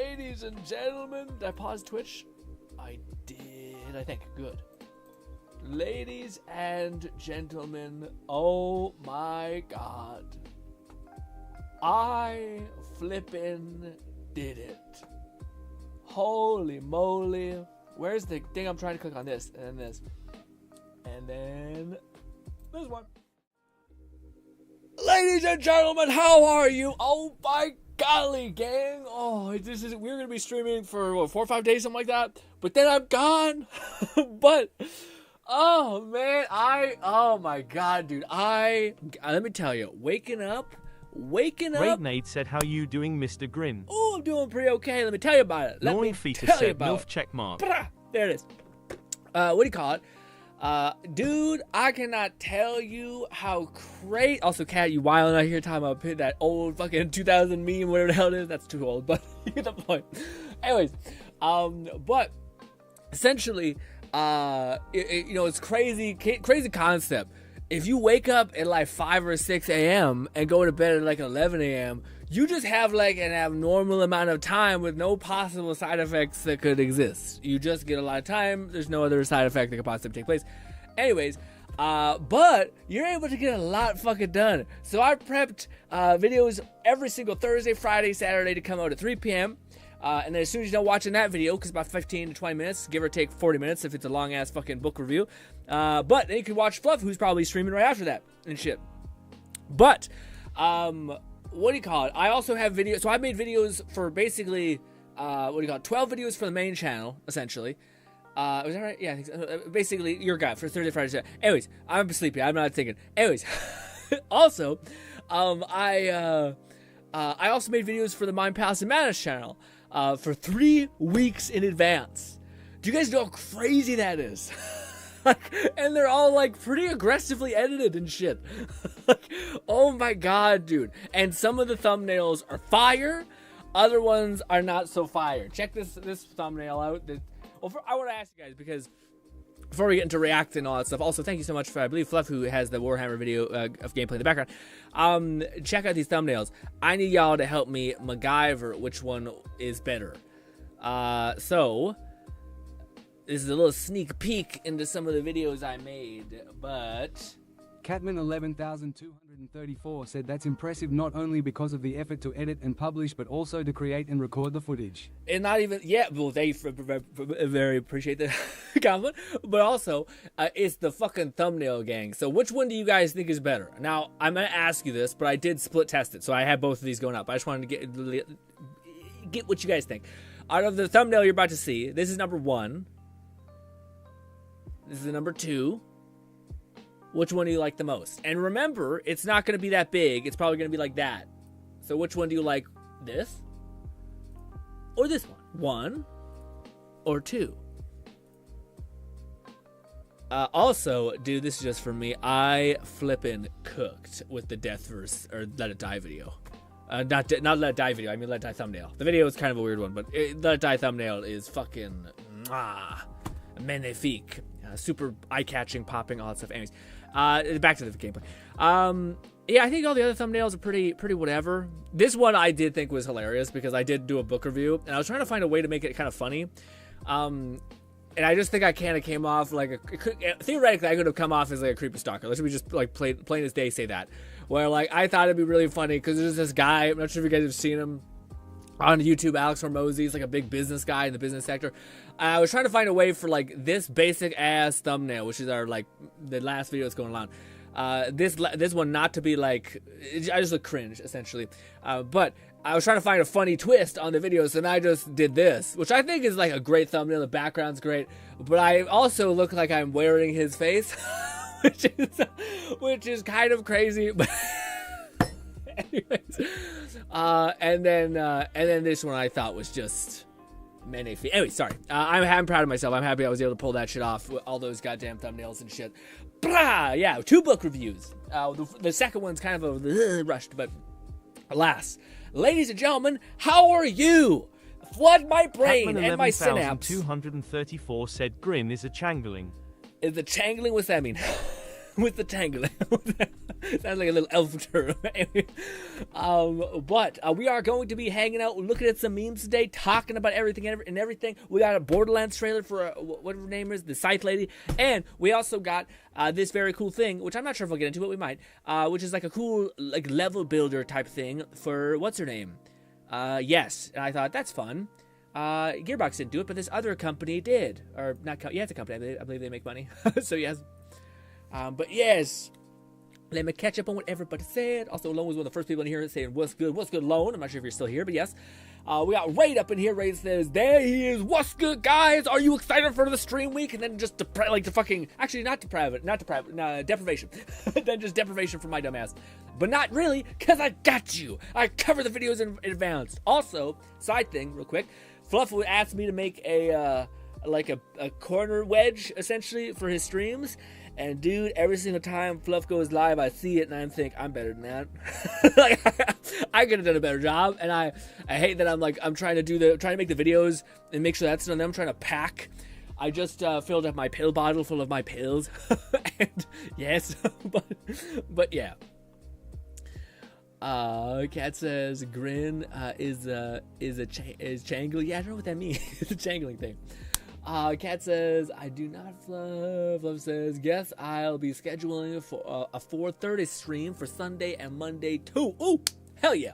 Ladies and gentlemen, did I pause Twitch? I did, I think. Good. Ladies and gentlemen, oh my god. I flippin' did it. Holy moly. Where's the thing? I'm trying to click on this, and then this. And then this one. Ladies and gentlemen, how are you? Oh my golly, gang. Oh, we're gonna be streaming for what, 4 or 5 days, something like that. But then I'm gone. But oh man, oh my god, dude. Let me tell you, waking up. Great Nate said, how you doing, Mr. Grin? Oh, I'm doing pretty okay. Let me tell you about it. Gnawing Fetus said, MILF checkmark. There it is. What do you call it? Dude, I cannot tell you how great. Also, Cat, you wilding out here talking about that old fucking 2000 meme, whatever the hell it is. That's too old, but you get the point. Anyways, but essentially, it's crazy concept. If you wake up at like 5 or 6 a.m. and go to bed at like 11 a.m., you just have like an abnormal amount of time with no possible side effects that could exist. You just get a lot of time. There's no other side effect that could possibly take place. Anyways, but you're able to get a lot fucking done. So I prepped videos every single Thursday, Friday, Saturday to come out at 3 p.m. And then as soon as you're done watching that video, because about 15 to 20 minutes, give or take 40 minutes if it's a long-ass fucking book review. But then you can watch Fluff, who's probably streaming right after that and shit. But, what do you call it? I also have videos. So I made videos for basically, 12 videos for the main channel, essentially. Was that right? Yeah, I think so. Basically, your guy for Thursday, Friday, Saturday. Anyways, I'm sleepy. I'm not thinking. Anyways, also, I also made videos for the Mind Palace and Madness channel. For 3 weeks in advance. Do you guys know how crazy that is? And they're all like pretty aggressively edited and shit. Oh my god, dude. And some of the thumbnails are fire, other ones are not so fire. Check this thumbnail out. I want to ask you guys, because before we get into react and all that stuff, also thank you so much for, I believe, Fluff, who has the Warhammer video of gameplay in the background. Check out these thumbnails. I need y'all to help me MacGyver which one is better. So this is a little sneak peek into some of the videos I made, but Catman 11,234 said that's impressive not only because of the effort to edit and publish, but also to create and record the footage. And not even, yeah, well, they very appreciate the compliment, but also, it's the fucking thumbnail gang. So which one do you guys think is better? Now, I'm going to ask you this, but I did split test it, so I had both of these going up. I just wanted to get what you guys think. Out of the thumbnail you're about to see, this is number 1. This is the number 2. Which one do you like the most? And remember, it's not going to be that big. It's probably going to be like that. So which one do you like? This? Or this one? 1 or 2? Also, dude, this is just for me. I flippin' cooked with the Death Verse, or Let It Die video. Not Let It Die video, I mean Let It Die thumbnail. The video is kind of a weird one, but Let It Die thumbnail is fucking magnifique. Super eye-catching, popping, all that stuff. Anyways, back to the gameplay. Yeah, I think all the other thumbnails are pretty whatever. This one I did think was hilarious because I did do a book review, and I was trying to find a way to make it kind of funny. And I just think I kind of came off like theoretically I could have come off as like a creepy stalker. Let's just like plain as day say that. Where like I thought it'd be really funny because there's this guy. I'm not sure if you guys have seen him on YouTube, Alex Hormozy. He's like a big business guy in the business sector. I was trying to find a way for like this basic ass thumbnail, which is our like the last video that's going on. This one not to be like, I just look cringe essentially. But I was trying to find a funny twist on the video, so then I just did this, which I think is like a great thumbnail. The background's great, but I also look like I'm wearing his face, which is kind of crazy. But anyways, and then this one I thought was just magnifique. Anyway, sorry. I'm proud of myself. I'm happy I was able to pull that shit off with all those goddamn thumbnails and shit. Blah! Yeah, 2 book reviews. The second one's kind of a rushed, but alas. Ladies and gentlemen, how are you? Flood my brain and my synapse. 234 said Grin is a changling. Is the changling? What's that mean? with the tangling. Sounds like a little elf term. But we are going to be hanging out, looking at some memes today, talking about everything and everything. We got a Borderlands trailer for whatever her name is, the Scythe Lady, and we also got this very cool thing, which I'm not sure if we'll get into, but we might, which is like a cool like level builder type thing for what's her name? Yes, and I thought that's fun. Gearbox didn't do it, but this other company did, or not? Yeah, it's a company. I believe they make money. So yes, but yes. Let me catch up on what everybody said. Also, Lone was one of the first people in here saying, what's good, Lone? I'm not sure if you're still here, but yes. We got Raid up in here. Raid says, there he is. What's good, guys? Are you excited for the stream week? And then just deprivation. Then just deprivation for my dumb ass. But not really, because I got you. I cover the videos in advance. Also, side thing, real quick. Fluff would ask me to make a corner wedge, essentially, for his streams. And dude, every single time Fluff goes live, I see it and I think I'm better than that. Like I could have done a better job, and I hate that I'm trying to make the videos and make sure that's done. I'm trying to pack. I just filled up my pill bottle full of my pills, and yes, but yeah. Cat says Grin is changling. Yeah, I don't know what that means. It's a changling thing. Cat says, I do not Fluff. Fluff says, yes, I'll be scheduling for a 4:30 stream for Sunday and Monday too. Ooh, hell yeah.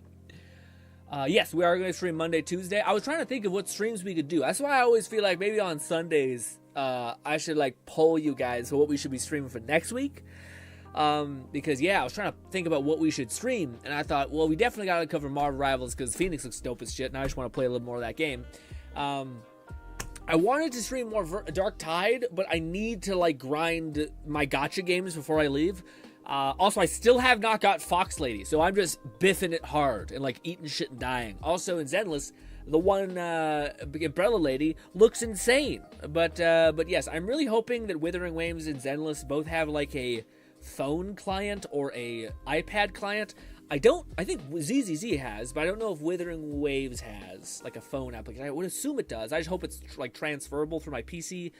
Yes, we are going to stream Monday, Tuesday. I was trying to think of what streams we could do. That's why I always feel like maybe on Sundays, I should like poll you guys for what we should be streaming for next week. Because yeah, I was trying to think about what we should stream, and I thought, well, we definitely got to cover Marvel Rivals because Phoenix looks dope as shit, and I just want to play a little more of that game. I wanted to stream more Dark Tide, but I need to like grind my gacha games before I leave. Also, I still have not got Fox Lady, so I'm just biffing it hard and like eating shit and dying. Also in Zenless, the one Umbrella Lady looks insane. But yes, I'm really hoping that Withering Waves and Zenless both have like a phone client or a iPad client. I think ZZZ has, but I don't know if Withering Waves has like a phone application. I would assume it does. I just hope it's like transferable from my PC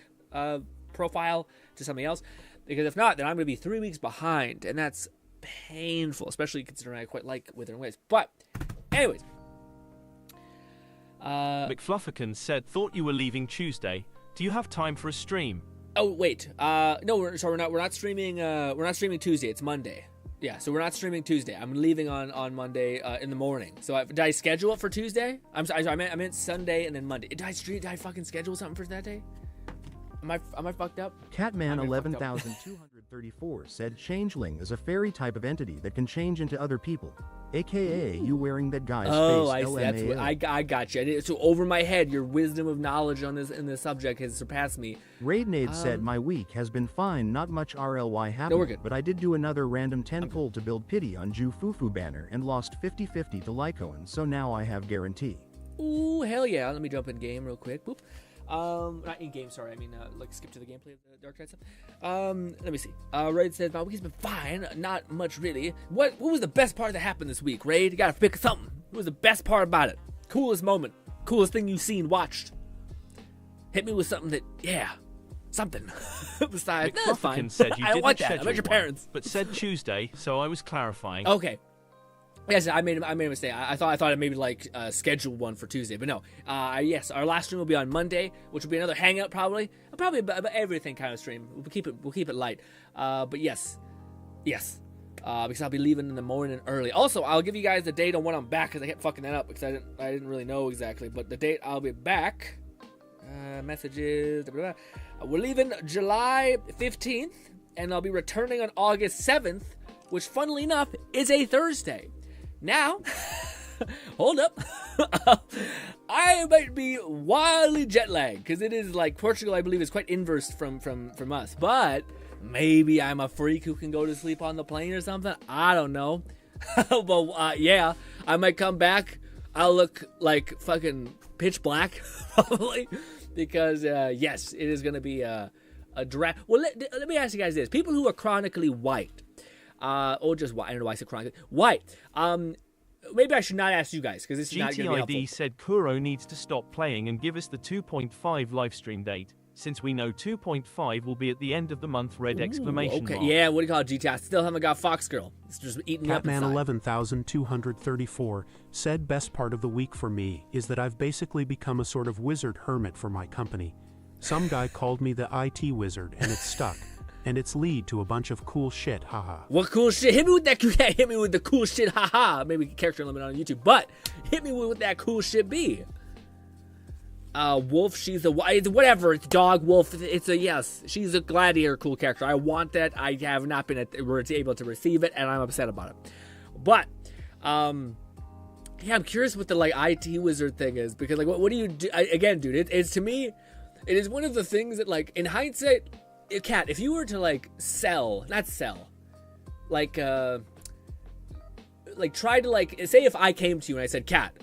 profile to something else, because if not, then I'm going to be 3 weeks behind, and that's painful, especially considering I quite like Withering Waves. But anyways, McFlufferkin said, thought you were leaving Tuesday. Do you have time for a stream? Oh wait, no, we're not streaming. We're not streaming Tuesday. It's Monday. Yeah, so we're not streaming Tuesday. I'm leaving on Monday in the morning. So did I schedule it for Tuesday? I'm sorry, I meant Sunday and then Monday. Did I fucking schedule something for that day? Am I fucked up? Catman 11,234 said Changeling is a fairy type of entity that can change into other people, aka you wearing that guy's face. I see. That's what, I got you. So over my head, your wisdom of knowledge on this in this subject has surpassed me. Raidnade said my week has been fine, not much RLY happened. No, we're good. But I did do another random 10-pull to build pity on Ju Fufu banner and lost 50-50 to Lycoan, so now I have guarantee. Ooh, hell yeah. Let me jump in game real quick. Boop. Not in game, sorry. I mean, like skip to the gameplay of the Dark Tide stuff. Let me see. Raid says my week's been fine, not much really. What was the best part that happened this week, Raid? You gotta pick something. What was the best part about it? Coolest moment, coolest thing you've seen, watched. Hit me with something that, yeah, something. Besides, that's fine. Said you I don't want didn't that. I'm at your parents. But said Tuesday, so I was clarifying. Okay. Yes, I made a mistake. I thought I maybe like schedule one for Tuesday, but no. Yes, our last stream will be on Monday, which will be another hangout probably about everything kind of stream. We'll keep it light. But yes, because I'll be leaving in the morning early. Also, I'll give you guys the date on when I'm back, because I kept fucking that up because I didn't really know exactly. But the date I'll be back. Messages. Blah, blah, blah. We're leaving July 15th, and I'll be returning on August 7th, which, funnily enough, is a Thursday. Now, hold up. I might be wildly jet lagged because it is like Portugal, I believe, is quite inverse from us. But maybe I'm a freak who can go to sleep on the plane or something. I don't know. But yeah, I might come back. I'll look like fucking pitch black probably because yes, it is going to be a draft. Well, let me ask you guys this: people who are chronically white. Or just white. I don't know why I said chronic. White. Maybe I should not ask you guys because this is not going to be helpful. GTID said Kuro needs to stop playing and give us the 2.5 livestream date. since we know 2.5 will be at the end of the month, red exclamation Okay, mark. yeah, what do you call it, GT? I still haven't got Fox Girl. It's just eating me up Catman inside. 11234 said best part of the week for me is that I've basically become a sort of wizard hermit for my company. Some guy called me the IT wizard and it's stuck. And it's lead to a bunch of cool shit, haha. What cool shit? Hit me with that. Yeah, hit me with the cool shit, haha. Maybe character limit on YouTube, but hit me with what that cool shit be. Wolf, she's a whatever. It's dog, wolf. It's a yes. She's a gladiator, cool character. I want that. I have not been able to receive it, and I'm upset about it. But, yeah, I'm curious what the like IT wizard thing is because like what do you do? Again, dude, it's to me, it is one of the things that like in hindsight. Kat, if you were to like not sell, like try to like, say if I came to you and I said, Kat,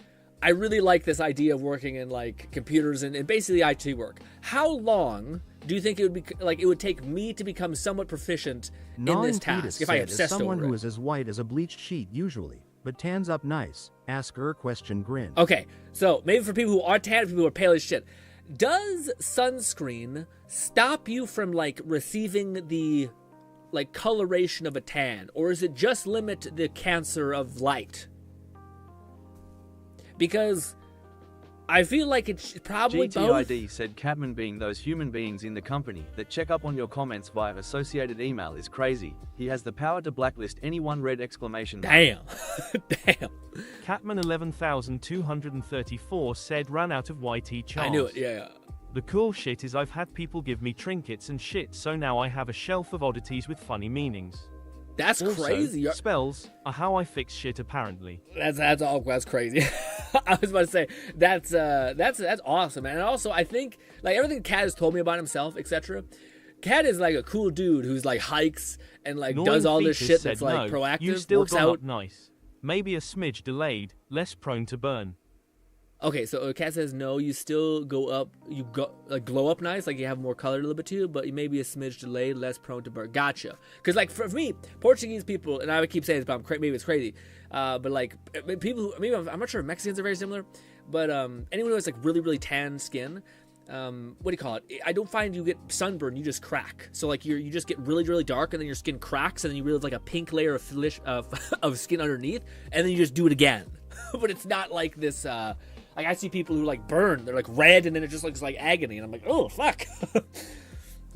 I really like this idea of working in like computers and basically IT work. How long do you think it would take me to become somewhat proficient in this task if I obsessed over it? Someone who is as white as a bleached sheet usually, but tans up nice. Ask her question, grin. Okay, so maybe for people who are tan, people who are pale as shit. Does sunscreen stop you from like receiving the like coloration of a tan, or is it just limit the cancer of light? Because I feel like it's probably both. GTID said Catman being those human beings in the company that check up on your comments via associated email is crazy. He has the power to blacklist anyone, red exclamation mark. Damn. Damn. Catman 11234 said ran out of YT charms. I knew it, yeah. The cool shit is I've had people give me trinkets and shit, so now I have a shelf of oddities with funny meanings. That's Also, crazy. Spells are how I fix shit apparently. That's crazy. I was about to say that's awesome, man. And also I think like everything Kat has told me about himself, etc. Kat is like a cool dude who's like hikes and like Norman does all this Fetus shit said that's like no, proactive, you still works got out. up nice. Maybe a smidge delayed, less prone to burn. Okay, so Kat says no, you still glow up nice, like you have more color a little bit too, but you may be a smidge delayed, less prone to burn. Gotcha. Because like for me, Portuguese people, and I would keep saying this, but maybe it's crazy, but like people, maybe I'm not sure if Mexicans are very similar, but anyone who has like really really tan skin, what do you call it? I don't find you get sunburn, you just crack. So like you just get really really dark, and then your skin cracks, and then you really have like a pink layer of skin underneath, and then you just do it again. But it's not like this. Like I see people who like burn, they're like red, and then it just looks like agony, and I'm like, oh fuck.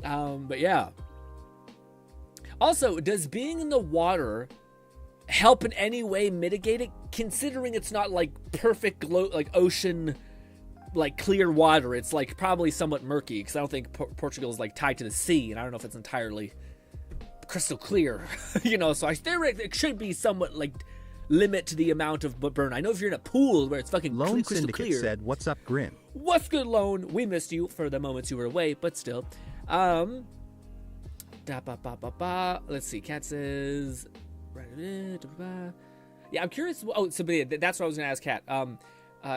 But yeah. Also, does being in the water help in any way mitigate it? Considering it's not like perfect like ocean, like clear water. It's like probably somewhat murky because I don't think Portugal is like tied to the sea, and I don't know if it's entirely crystal clear. You know, so theoretically it should be somewhat like limit to the amount of burn. I know if you're in a pool where it's fucking Lone crystal Syndicate clear. said, "What's up, Grin?" What's good, Lone? We missed you for the moments you were away, but still. Let's see. Kat says, yeah, I'm curious. Oh, so that's what I was gonna ask Kat.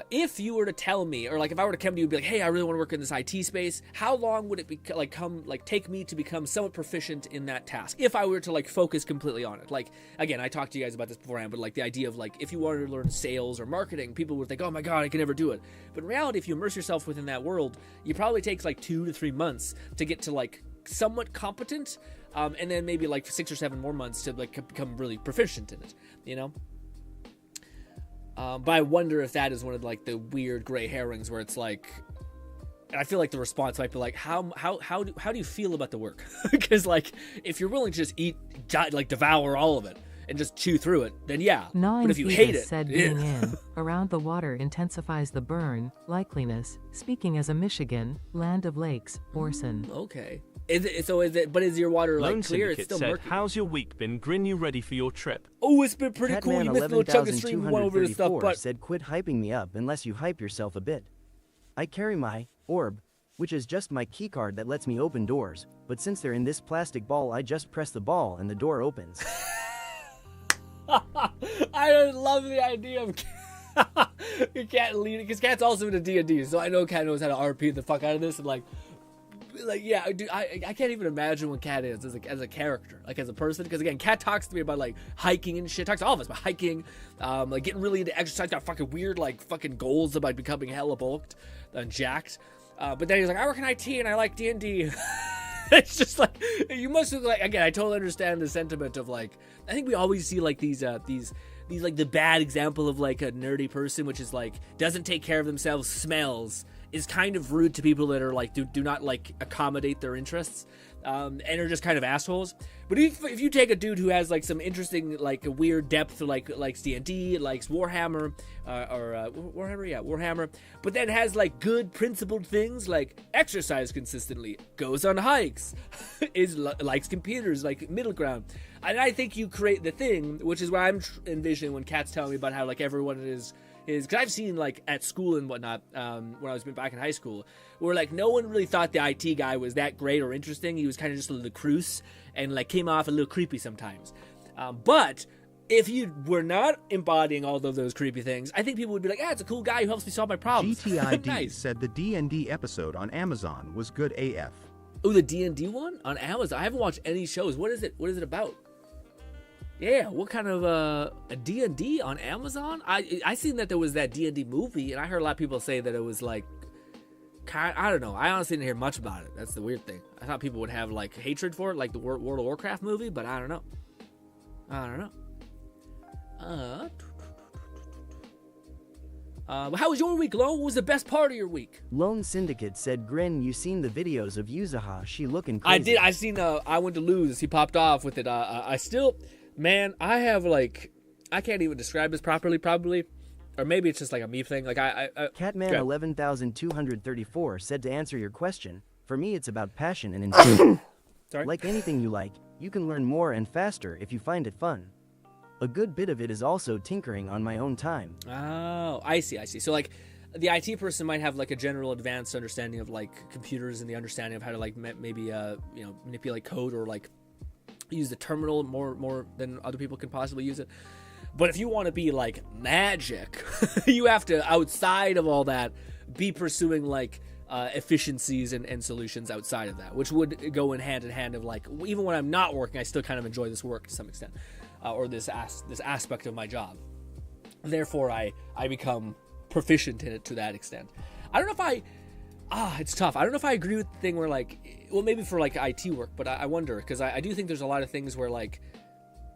If you were to tell me, or like if I were to come to you and be like, hey, I really want to work in this IT space, how long would it be take me to become somewhat proficient in that task? If I were to like focus completely on it. Like, again, I talked to you guys about this beforehand, but like the idea of like, if you wanted to learn sales or marketing, people would think, oh my God, I can never do it. But in reality, if you immerse yourself within that world, it probably takes like 2 to 3 months to get to like somewhat competent. And then maybe like 6 or 7 more months to like become really proficient in it, you know? But I wonder if that is one of like the weird gray herrings where it's like, and I feel like the response might be like, how do you feel about the work? Because like, if you're willing to just devour all of it and just chew through it, then yeah. But if you hate it, said being in around the water intensifies the burn likeliness. Speaking as a Michigan land of lakes, Orson. Okay. Is it? But is your water like Lone clear? Syndicate It's still said, murky. how's your week been? Grin, you ready for your trip? Oh, it's been pretty cool. Catman You missed a little chunk of stream. We went over this stuff, 11,234 but said quit hyping me up unless you hype yourself a bit. I carry my orb, which is just my keycard that lets me open doors, but since they're in this plastic ball I just press the ball and the door opens. I love the idea of you can't lead it because Cat's also in a D&D, so I know Cat knows how to RP the fuck out of this and like yeah, dude, I can't even imagine what Cat is as a character, like as a person, because again, Cat talks to me about like hiking and shit, talks to all of us about hiking, like getting really into exercise, got fucking weird like fucking goals about becoming hella bulked and jacked. But then he's like, I work in IT and I like D&D. It's just like, you must look like, again, I totally understand the sentiment of like, I think we always see like these like the bad example of like a nerdy person, which is like, doesn't take care of themselves, smells, is kind of rude to people that are like, do not like accommodate their interests, and are just kind of assholes. But if you take a dude who has like some interesting, like a weird depth, like likes D&D, likes Warhammer, Warhammer, but then has like good principled things like exercise consistently, goes on hikes, likes computers, like middle ground. And I think you create the thing, which is what I'm envisioning when Kat's telling me about how like everyone is because I've seen like at school and whatnot, when I was back in high school, where like no one really thought the IT guy was that great or interesting. He was kind of just a little cruse and like came off a little creepy sometimes. But if you were not embodying all of those creepy things, I think people would be like, it's a cool guy who helps me solve my problems. GTID Nice. said the D&D episode on Amazon was good AF. Oh, the D&D one on Amazon. I haven't watched any shows. What is it? What is it about? Yeah, what kind of a D&D on Amazon? I seen that there was that D&D movie, and I heard a lot of people say that it was like, I don't know. I honestly didn't hear much about it. That's the weird thing. I thought people would have like hatred for it, like the World of Warcraft movie, but I don't know. How was your week, Lone? What was the best part of your week? Lone Syndicate said, Grin, you seen the videos of Yuzaha? She looking crazy. I did. I seen. I went to lose. He popped off with it. I still, man. I have like, I can't even describe this properly. Probably, or maybe it's just like a me thing. Like Catman 11,234 said to answer your question. For me, it's about passion and instinct. Sorry. Like anything you like, you can learn more and faster if you find it fun. A good bit of it is also tinkering on my own time. Oh, I see. So like, the IT person might have like a general advanced understanding of like computers and the understanding of how to like maybe manipulate code or like use the terminal more than other people can possibly use it. But if you want to be like magic, you have to, outside of all that, be pursuing like efficiencies and solutions outside of that, which would go in hand of like, even when I'm not working, I still kind of enjoy this work to some extent, or this aspect of my job. Therefore, I become proficient in it to that extent. I don't know if it's tough. I don't know if I agree with the thing where like, well, maybe for like IT work, but I wonder, because I do think there's a lot of things where like,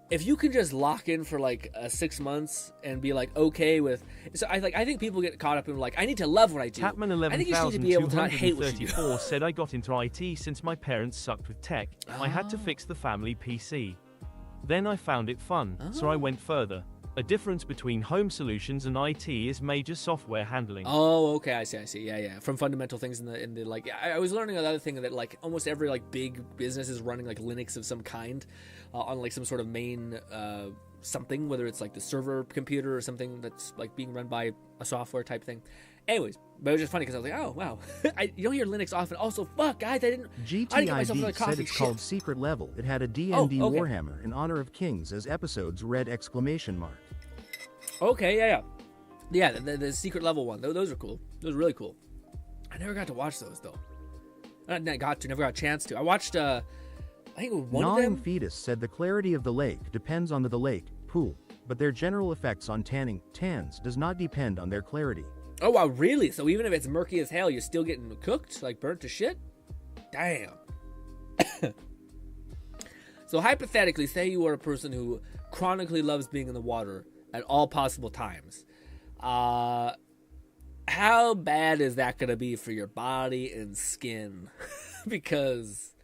if you can just lock in for like 6 months and be like okay with, so I think people get caught up in like, I need to love what I do. Catman I think you just need to be able to not hate what you do. 11,234 said I got into IT since my parents sucked with tech. I had to fix the family PC. Then I found it fun, so I went further. A difference between home solutions and IT is major software handling. Oh, okay, I see. Yeah. From fundamental things in the like, I was learning another thing that like almost every like big business is running like Linux of some kind, on like some sort of main something, whether it's like the server computer or something that's like being run by a software type thing. Anyways, but it was just funny because I was like, oh wow, you don't hear Linux often. Also, fuck, guys, I didn't get myself another GTID coffee. said it's called Secret Level. It had a D&D okay. Warhammer in honor of kings as episodes read ! Okay, yeah. The secret level one. Those are cool. Those are really cool. I never got to watch those though. Never got a chance to. I watched. I think one of them. Fetus said the clarity of the lake depends on the lake pool, but their general effects on tans does not depend on their clarity. Oh wow, really? So even if it's murky as hell, you're still getting cooked, like burnt to shit? Damn. So hypothetically, say you are a person who chronically loves being in the water at all possible times. How bad is that going to be for your body and skin? Because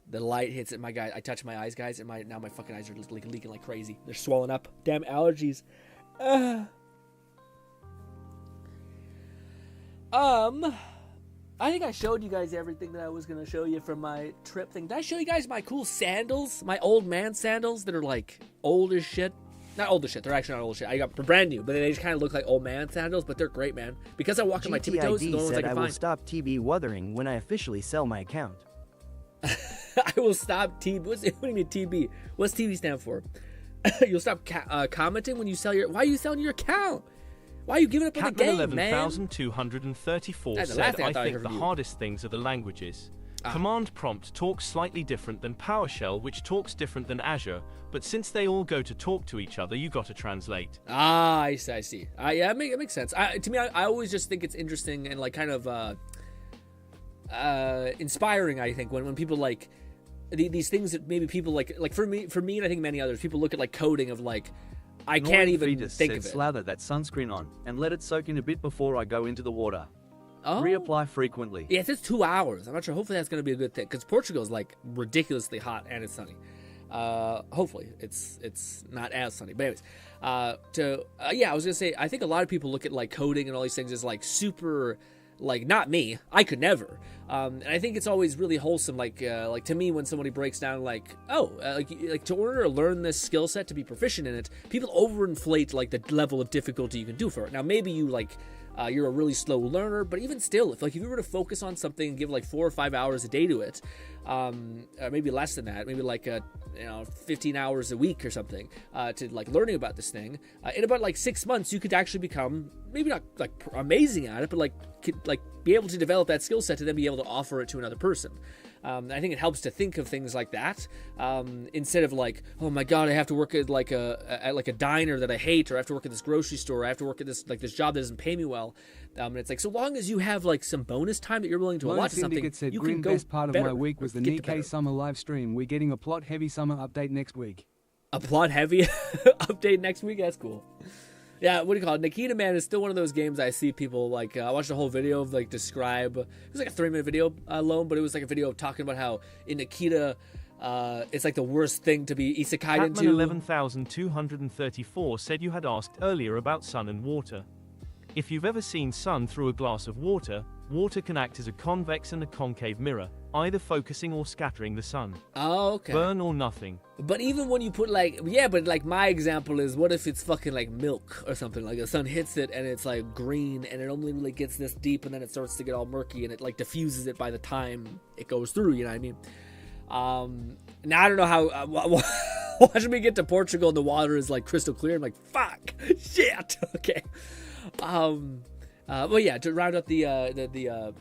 the light hits it. My guy, I touch my eyes, guys, and now my fucking eyes are leaking like crazy. They're swollen up. Damn allergies. I think I showed you guys everything that I was going to show you from my trip thing. Did I show you guys my cool sandals? My old man sandals that are like old as shit? Not old as shit. They're actually not old as shit. They're brand new, but they just kind of look like old man sandals, but they're great, man. Because I walk on my tippy toes, the ones I can I will stop TB wuthering when I officially sell my account. I will stop TB. What do you mean TB? What's TB stand for? You'll stop commenting when you sell your... Why are you selling your account? Why are you giving up on the game, man? 11,234 said, I think the hardest things are the languages. Command prompt talks slightly different than PowerShell, which talks different than Azure, but since they all go to talk to each other, you got to translate. I see. Yeah, it makes sense. To me, I always just think it's interesting and like kind of inspiring, I think, when people like these things that maybe people like for me and I think many others, people look at like coding of like, I can't even think of it. Slather that sunscreen on and let it soak in a bit before I go into the water. Oh. Reapply frequently. Yeah, it says 2 hours. I'm not sure. Hopefully that's going to be a good thing, because Portugal is like ridiculously hot and it's sunny. Hopefully it's not as sunny. But anyways, I was gonna say, I think a lot of people look at like coding and all these things as like super, like, not me. I could never. And I think it's always really wholesome. Like to me, when somebody breaks down like, like to order to learn this skill set to be proficient in it, people overinflate like the level of difficulty you can do for it. Now maybe you like. You're a really slow learner, but even still, if you were to focus on something and give like 4 or 5 hours a day to it, maybe less than that, maybe like 15 hours a week or something, to like learning about this thing, in about like 6 months, you could actually become maybe not like amazing at it, but like be able to develop that skill set to then be able to offer it to another person. I think it helps to think of things like that, instead of like, oh my god, I have to work at like a diner that I hate, or I have to work at this grocery store, or I have to work at this job that doesn't pay me well. And it's like, so long as you have like some bonus time that you're willing to allot to something, said, you GRINN, can go best part of better, my week was the Nikkei summer live stream. We're getting a plot heavy summer update next week. A plot heavy update next week? That's cool. Yeah, what do you call it? Nikita, man, is still one of those games I see people, like, I watched a whole video of, like, describe, it was like a 3-minute video alone, but it was like a video of talking about how in Nikita, it's like the worst thing to be isekai'd into. Catman 11,234 said you had asked earlier about sun and water. If you've ever seen sun through a glass of water, water can act as a convex and a concave mirror, either focusing or scattering the sun. Oh, okay. Burn or nothing. But even when you put like, yeah, but like my example is, what if it's fucking like milk or something? Like the sun hits it and it's like green and it only really gets this deep and then it starts to get all murky and it like diffuses it by the time it goes through, you know what I mean? Now I don't know how, watching me get to Portugal and the water is like crystal clear. I'm like, fuck, shit, okay. Well, yeah, to round up the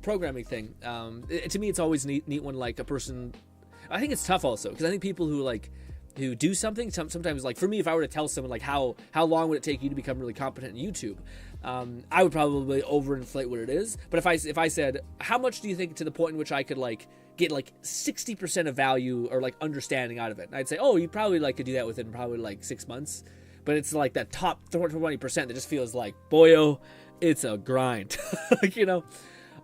programming thing, to me it's always neat when like a person, I think it's tough also, because I think people who do something, sometimes, like for me, if I were to tell someone like how long would it take you to become really competent in YouTube, I would probably overinflate what it is. But if I said, how much do you think to the point in which I could like get like 60% of value or like understanding out of it, and I'd say, oh, you probably like could do that within probably like 6 months. But it's like that top 20% that just feels like, boyo, it's a grind, like, you know.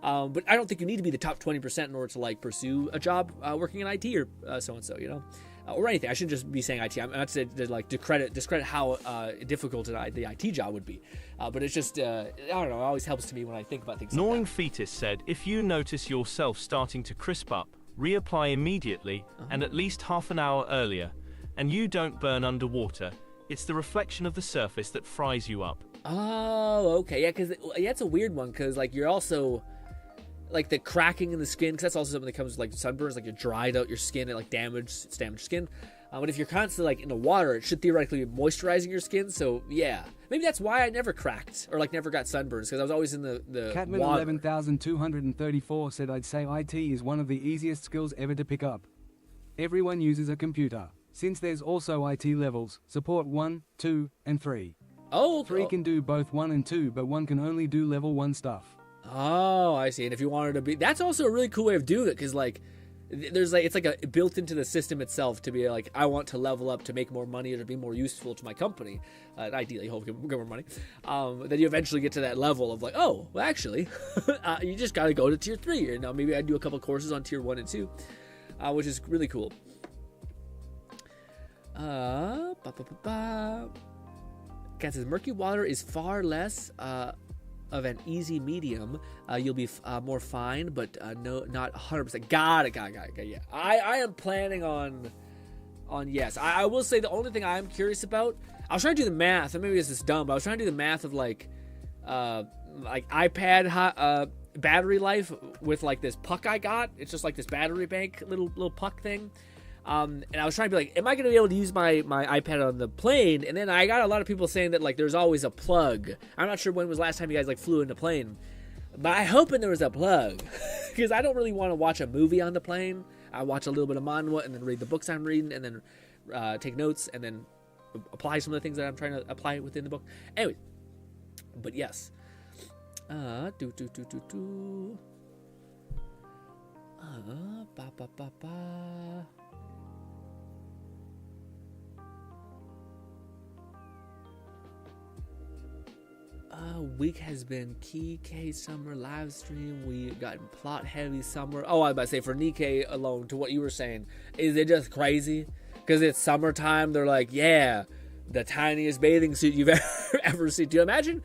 But I don't think you need to be the top 20% in order to like pursue a job working in IT or so and so, you know, or anything. I shouldn't just be saying IT. I'm not saying to like discredit how difficult the IT job would be, but it's just I don't know. It always helps to me when I think about things. Gnawing like that. Fetus said, if you notice yourself starting to crisp up, reapply immediately and at least half an hour earlier, and you don't burn underwater. It's the reflection of the surface that fries you up. Oh, okay, yeah, because it's a weird one, because like you're also. Like the cracking in the skin, because that's also something that comes with like sunburns, like you dried out your skin and like it's damaged skin. But if you're constantly like in the water, it should theoretically be moisturizing your skin. So yeah, maybe that's why I never cracked or like never got sunburns, because I was always in the Catman water. 11,234 said, I'd say IT is one of the easiest skills ever to pick up. Everyone uses a computer. Since there's also IT levels, support 1, 2, and 3. Oh, 3 can do both 1 and 2, but 1 can only do level 1 stuff. Oh, I see. And if you wanted to be, that's also a really cool way of doing it, because like there's like, it's like a built into the system itself to be like, I want to level up to make more money or to be more useful to my company, ideally hope to get more money, then you eventually get to that level of like, oh, well actually you just got to go to tier 3, and now maybe I do a couple courses on tier 1 and 2, which is really cool. Cat says murky water is far less of an easy medium. You'll be more fine, but no, not 100%. Got it. Yeah, I am planning on yes. I will say the only thing I'm curious about, I was trying to do the math, and maybe this is dumb, but I was trying to do the math of like iPad battery life with like this puck I got. It's just like this battery bank little puck thing. And I was trying to be like, am I going to be able to use my iPad on the plane? And then I got a lot of people saying that like there's always a plug. I'm not sure when was the last time you guys like flew in a plane, but I hoping there was a plug, because I don't really want to watch a movie on the plane. I watch a little bit of manhwa and then read the books I'm reading and then take notes and then apply some of the things that I'm trying to apply within the book. Anyway, but yes. Ba ba ba ba. Week has been K summer live stream. We got plot heavy summer. Oh, I was about to say for Nikkei alone, to what you were saying, is it just crazy? Because it's summertime, they're like, yeah, the tiniest bathing suit you've ever seen. Do you imagine?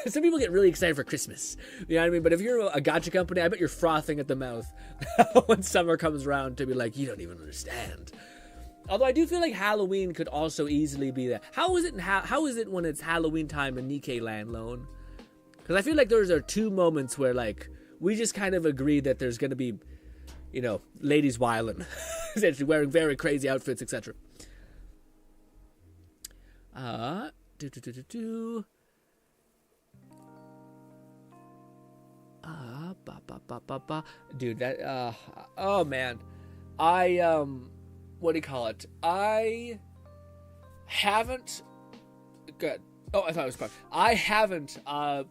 Some people get really excited for Christmas. You know what I mean? But if you're a gacha company, I bet you're frothing at the mouth when summer comes around to be like, you don't even understand. Although I do feel like Halloween could also easily be that. How is it when it's Halloween time in Nikkei Land, Lone? Because I feel like those are two moments where, like, we just kind of agree that there's going to be, you know, ladies wilding. Essentially wearing very crazy outfits, etc. Dude, that, oh man. What do you call it? I haven't. Good. Oh, I thought it was fun. I haven't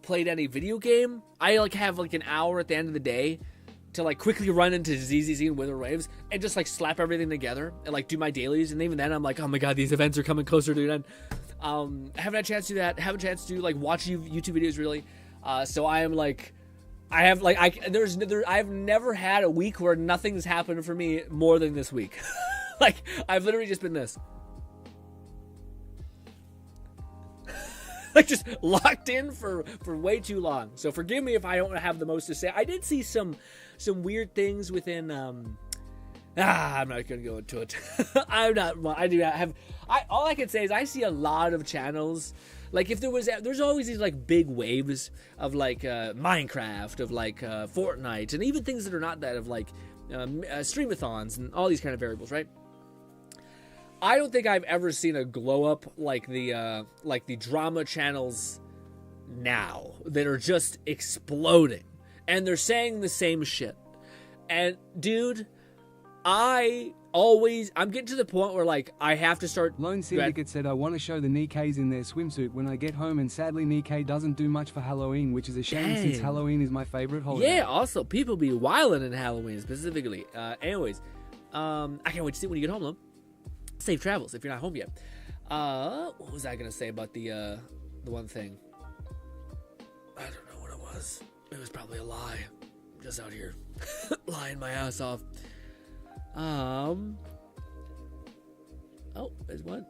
played any video game. I like have like an hour at the end of the day to like quickly run into ZZZ and Wither Waves and just like slap everything together and like do my dailies. And even then, I'm like, oh my god, these events are coming closer to an end. I haven't had a chance to do that. Haven't had a chance to like watch YouTube videos really. So I am like. I've never had a week where nothing's happened for me more than this week. Like, I've literally just been this. Like, just locked in for way too long. So forgive me if I don't have the most to say. I did see some weird things within, I'm not going to go into it. All I can say is I see a lot of channels. Like, if there's always these, like, big waves of, like, Minecraft, of, like, Fortnite, and even things that are not that, of, like, streamathons and all these kind of variables, right? I don't think I've ever seen a glow up like the drama channels now that are just exploding, and they're saying the same shit. And, dude, I'm getting to the point where, like, I have to start... Lone Syndicate said, I want to show the Nikkeis in their swimsuit when I get home, and sadly Nikkei doesn't do much for Halloween, which is a shame since Halloween is my favorite holiday. Yeah, also, people be wilding in Halloween, specifically. Anyways, I can't wait to see it when you get home, Lone. Safe travels, if you're not home yet. What was I going to say about the one thing? I don't know what it was. It was probably a lie. I'm just out here lying my ass off. Oh, there's one.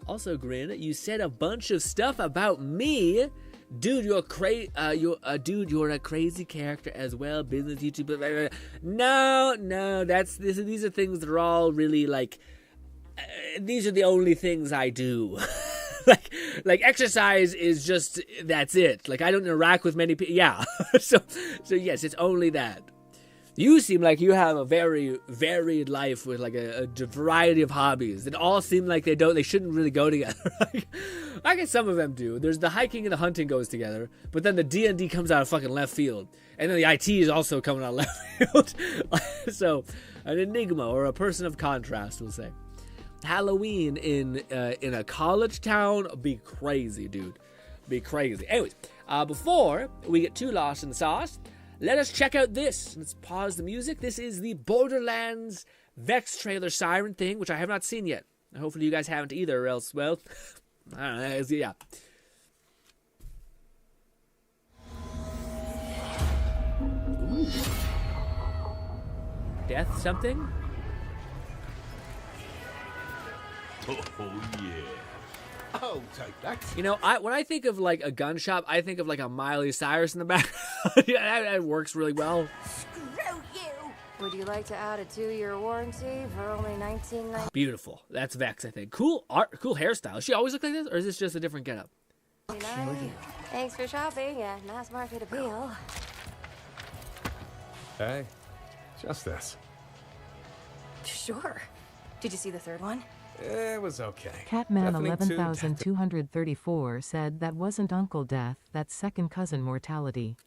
Also, Grin, you said a bunch of stuff about me. Dude, you're a crazy character as well. Business YouTuber. No, these are things that are all really like. These are the only things I do. like exercise is just that's it. Like I don't interact with many people. Yeah. so yes, it's only that. You seem like you have a very varied life with like a variety of hobbies that all seem like they shouldn't really go together. I guess some of them do. There's the hiking and the hunting goes together, but then the D&D comes out of fucking left field, and then the IT is also coming out of left field. So an enigma or a person of contrast, we'll say. Halloween in a college town be crazy, dude. Be crazy. Anyways, before we get too lost in the sauce, let us check out this. Let's pause the music. This is the Borderlands Vex trailer siren thing, which I have not seen yet. Hopefully you guys haven't either, or else, well, I don't know, yeah. Ooh. Death something? Oh, yeah. Oh, take that. You know, when I think of, like, a gun shop, I think of, like, a Miley Cyrus in the background. Yeah, that works really well. Screw you! Would you like to add a 2-year warranty for only $19.99? Beautiful. That's Vex, I think. Cool art, cool hairstyle. She always look like this, or is this just a different getup? Thanks for shopping at Mass Market Appeal. Hey, just this. Sure. Did you see the third one? It was okay. Catman 11,234 said that wasn't Uncle Death, that's second cousin mortality.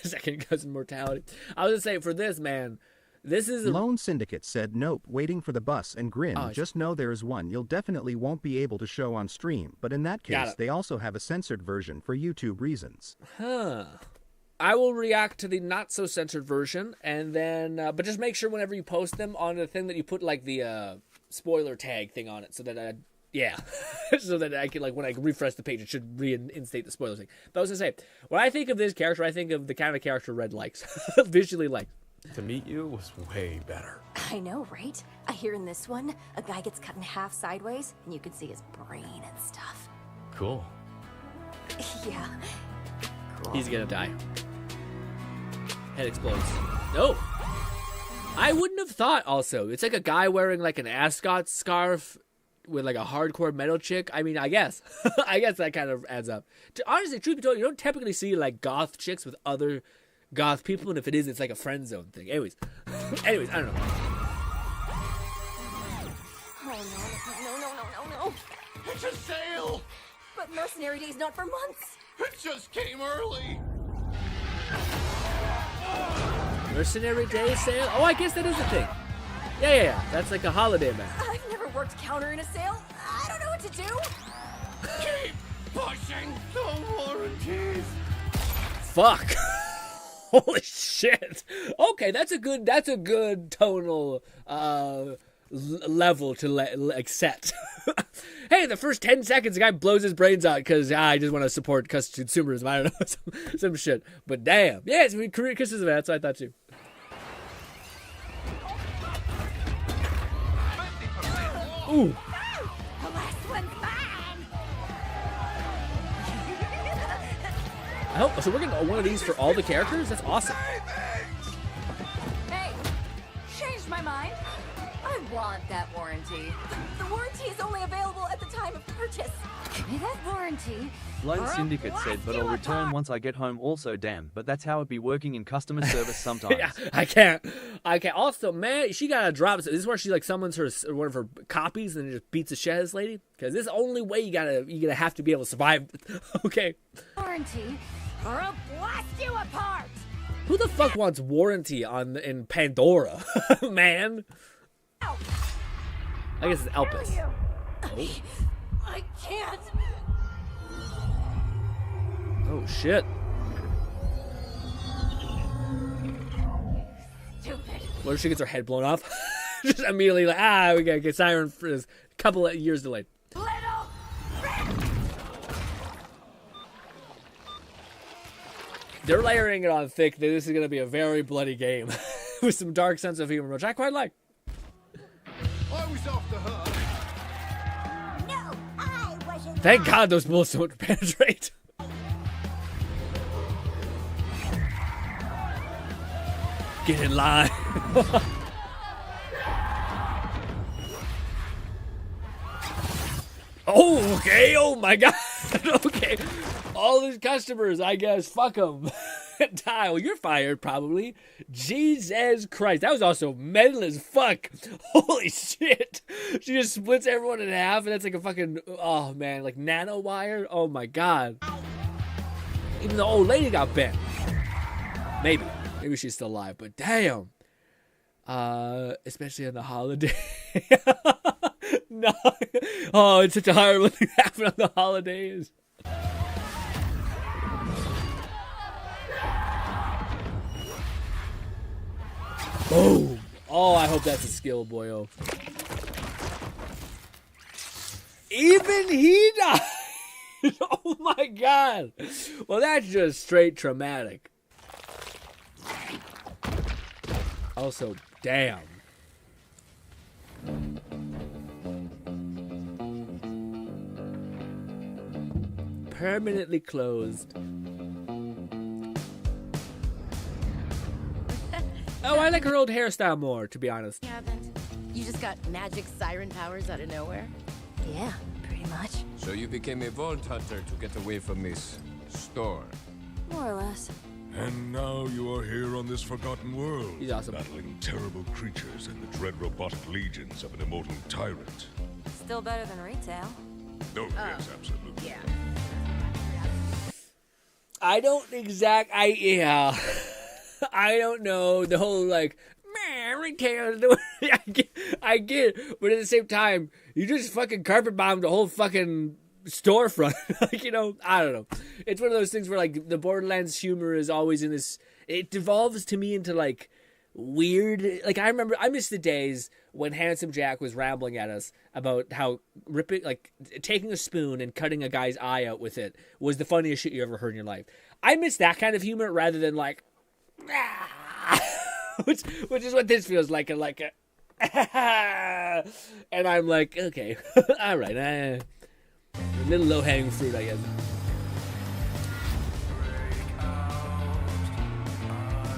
Second cousin mortality. I was gonna say, for this, man, this is... Lone Syndicate said, nope, waiting for the bus, and Grin, Oh, just know there is one you'll definitely won't be able to show on stream, but in that case, they also have a censored version for YouTube reasons. Huh. I will react to the not so censored version, and then but just make sure whenever you post them on the thing that you put like the spoiler tag thing on it, so that so that I can, like, when I refresh the page, it should reinstate the spoiler thing. But I was gonna say, when I think of this character, I think of the kind of character Red likes, visually likes. To meet you was way better. I know, right? I hear in this one, a guy gets cut in half sideways, and you can see his brain and stuff. Cool. Yeah. Cool. He's gonna die. Head explodes. No! I wouldn't have thought, also. It's like a guy wearing, like, an ascot scarf with, like, a hardcore metal chick. I mean, I guess. I guess that kind of adds up. Honestly, truth be told, you don't typically see, like, goth chicks with other goth people, and if it is, it's like a friend zone thing. Anyways, I don't know. Oh, no. It's a sale! But Mercenary Day's not for months. It just came early! Mercenary Day sale? Oh, I guess that is a thing. Yeah. That's like a holiday event. I've never worked counter in a sale. I don't know what to do. Keep pushing the warranties! Fuck. Holy shit. Okay, that's a good tonal level to set. Hey, the first 10 seconds, the guy blows his brains out because I just want to support consumerism. I don't know, some shit. But damn. Yeah, it's a career kisses event. That's what I thought too. Ooh. The last one's mine. Oh, so we're getting one of these for all the characters? That's awesome. Hey, changed my mind. I want that warranty. The warranty is only available at the time of purchase. Give me that warranty. Lone or I'll Syndicate said, blast but you I'll return apart." once I get home also, damn. But that's how it be working in customer service sometimes. Yeah, I can't. Also, man, she gotta drop. This is where she, like, summons one of her copies and just beats the shit out of this lady. Because this is the only way you're gonna have to be able to survive. Okay. Warranty, or I'll blast you apart. Who the fuck wants warranty in Pandora, man? Ow. I guess it's Elpis. I can't. Oh shit. Stupid. What if she gets her head blown off? Just immediately like, we gotta get Siren for this couple of years delayed. Little. They're layering it on thick. This is gonna be a very bloody game with some dark sense of humor, which I quite like. I was after her. No, I wasn't. Thank God those bullets don't penetrate. Get in line. Oh, okay. Oh my God. Okay. All these customers, I guess. Fuck them. Die. Well, you're fired, probably. Jesus Christ. That was also metal as fuck. Holy shit. She just splits everyone in half, and that's like a fucking, oh man, like nano wire. Oh my God. Even the old lady got bent. Maybe she's still alive, but damn. Especially on the holiday. No. Oh, it's such a horrible thing to happen on the holidays. Boom. Oh, I hope that's a skill, boyo. Even he died. Oh my God. Well, that's just straight traumatic. Also, damn. Permanently closed. Oh, I like her old hairstyle more, to be honest. You just got magic siren powers out of nowhere? Yeah, pretty much. So you became a vault hunter to get away from this store? More or less. And now you are here on this forgotten world, He's awesome. battling terrible creatures and the dread robotic legions of an immortal tyrant. Still better than retail. Oh, yes, absolutely. Yeah. I don't I don't know the whole like retail. I get it, but at the same time, you just fucking carpet bombed the whole fucking storefront. Like, you know, I don't know. It's one of those things where like the Borderlands humor is always in this. It devolves to me into like weird. Like I miss the days when Handsome Jack was rambling at us about how taking a spoon and cutting a guy's eye out with it was the funniest shit you ever heard in your life. I miss that kind of humor rather than like, which is what this feels like. And I'm like, okay, all right, a little low-hanging fruit, I guess.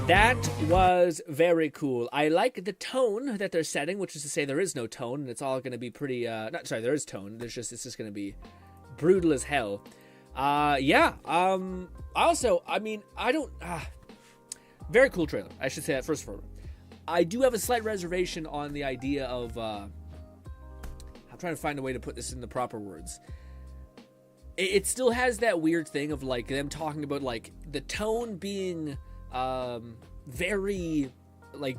That was very cool. I like the tone that they're setting, which is to say there is no tone, and it's all going to be pretty, there is tone. It's just going to be brutal as hell. Also, I mean, very cool trailer. I should say that first of all. I do have a slight reservation on the idea of, I'm trying to find a way to put this in the proper words. It still has that weird thing of like them talking about like the tone being very like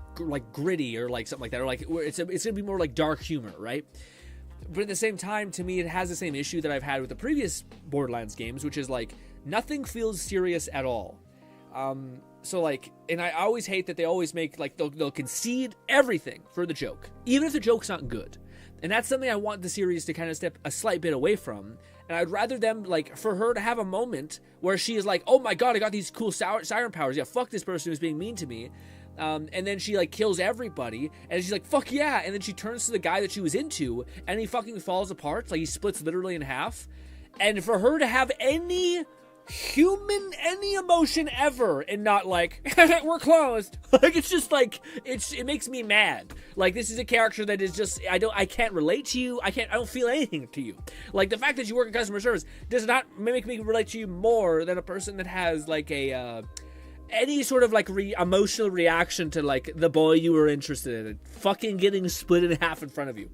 gritty or like something like that, or like it's gonna be more like dark humor, right? But at the same time, to me, it has the same issue that I've had with the previous Borderlands games, which is like nothing feels serious at all. So like, and I always hate that they always make like they'll concede everything for the joke, even if the joke's not good. And that's something I want the series to kind of step a slight bit away from. And I'd rather them, like, for her to have a moment where she is like, oh my god, I got these cool siren powers. Yeah, fuck this person who's being mean to me. And then she, like, kills everybody. And she's like, fuck yeah. And then she turns to the guy that she was into, and he fucking falls apart. Like, he splits literally in half. And for her to have any emotion ever and not like, we're closed. Like, it's just like, it makes me mad. Like, this is a character that is just, I can't relate to you. I don't feel anything to you. Like, the fact that you work in customer service does not make me relate to you more than a person that has like a, any sort of like emotional reaction to like the boy you were interested in fucking getting split in half in front of you.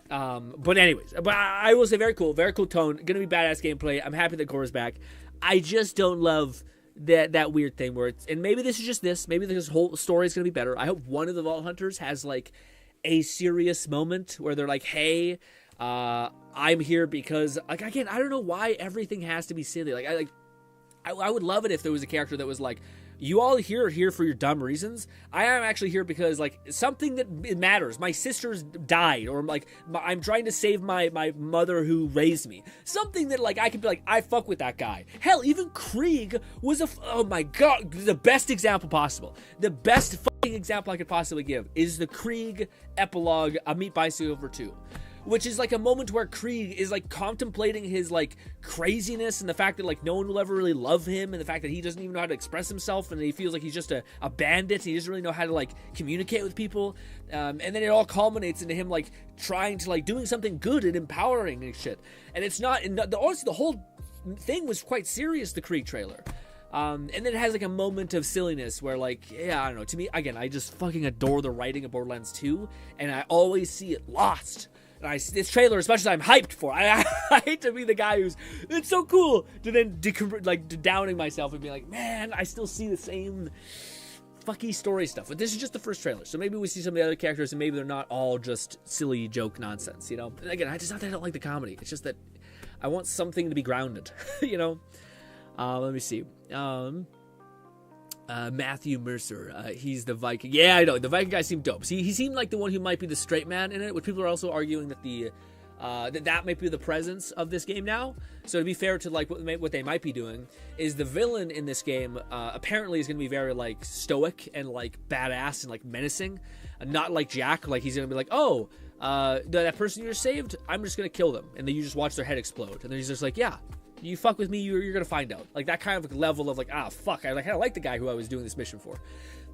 But anyways, I will say very cool tone, gonna be badass gameplay. I'm happy that Cora's back. I just don't love that weird thing where it's, and maybe this is just this, maybe this whole story is gonna be better. I hope one of the Vault Hunters has like a serious moment where they're like, hey, I'm here because, like, again, I don't know why everything has to be silly. Like, I would love it if there was a character that was like, you all are here for your dumb reasons. I am actually here because, like, something that matters. My sister's died, or, like, I'm trying to save my mother who raised me. Something that, like, I could be like, I fuck with that guy. Hell, even Krieg was oh my god, the best example possible. The best fucking example I could possibly give is the Krieg epilogue, A Meat Bicycle for 2. Which is like a moment where Krieg is like contemplating his like craziness and the fact that like no one will ever really love him, and the fact that he doesn't even know how to express himself, and he feels like he's just a bandit, and he doesn't really know how to like communicate with people, and then it all culminates into him like trying to like doing something good and empowering and shit. And it's not, and honestly, the whole thing was quite serious, the Krieg trailer. And then it has like a moment of silliness where, like, yeah, I don't know, to me, again, I just fucking adore the writing of Borderlands 2, and I always see it lost. This trailer, especially, I'm hyped for. I hate to be the guy who's, it's so cool, to then downing myself and be like, man, I still see the same fucky story stuff. But this is just the first trailer, so maybe we see some of the other characters, and maybe they're not all just silly joke nonsense, you know? And again, it's not that I don't like the comedy. It's just that I want something to be grounded, you know? Let me see. Matthew Mercer, he's the Viking. Yeah, I know, the Viking guy seemed dope. See, he seemed like the one who might be the straight man in it, which people are also arguing that that might be the presence of this game now. So to be fair to like what they might be doing is the villain in this game apparently is going to be very like stoic and like badass and like menacing, not like Jack. Like he's going to be like, oh, that person you just saved, I'm just going to kill them, and then you just watch their head explode, and then he's just like, yeah, you fuck with me, you're gonna find out. Like that kind of level of like, fuck, I kind of like the guy who I was doing this mission for.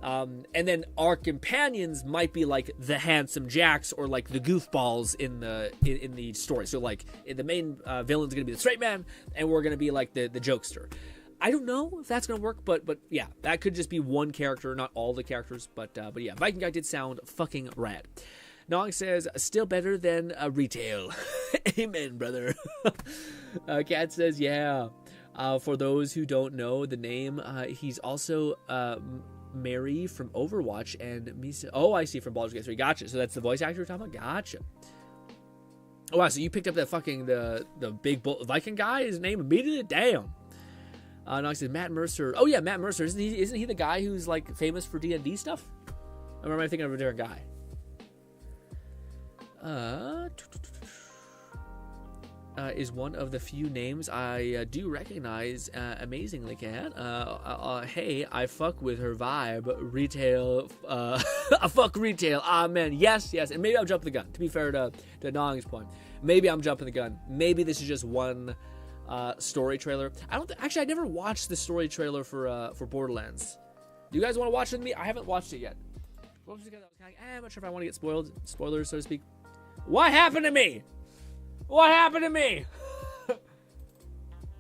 And then our companions might be like the handsome Jacks or like the goofballs in the story. So like the main villain's gonna be the straight man, and we're gonna be like the jokester. I don't know if that's gonna work, but yeah, that could just be one character, not all the characters. But yeah, Viking guy did sound fucking rad. Nog says, still better than retail. Amen, brother. Kat says, yeah. For those who don't know the name, he's also Mary from Overwatch and Misa. Oh, I see, from Baldur's Gate 3. Gotcha. So that's the voice actor we're talking about? Gotcha. Oh wow, so you picked up that fucking the big Viking guy? His name immediately? Damn. No, he says Matt Mercer. Oh yeah, Matt Mercer. Isn't he the guy who's like famous for D&D stuff? Or am I thinking of a different guy? Is one of the few names I do recognize amazingly, Cat. Hey, I fuck with her vibe. Retail. I fuck retail. Ah, man. Yes. And maybe I'm jumping the gun. To be fair to Nong's point. Maybe I'm jumping the gun. Maybe this is just one story trailer. Actually, I never watched the story trailer for Borderlands. Do you guys want to watch it with me? I haven't watched it yet. I'm not sure if I want to get spoilers, so to speak. What happened to me? What happened to me?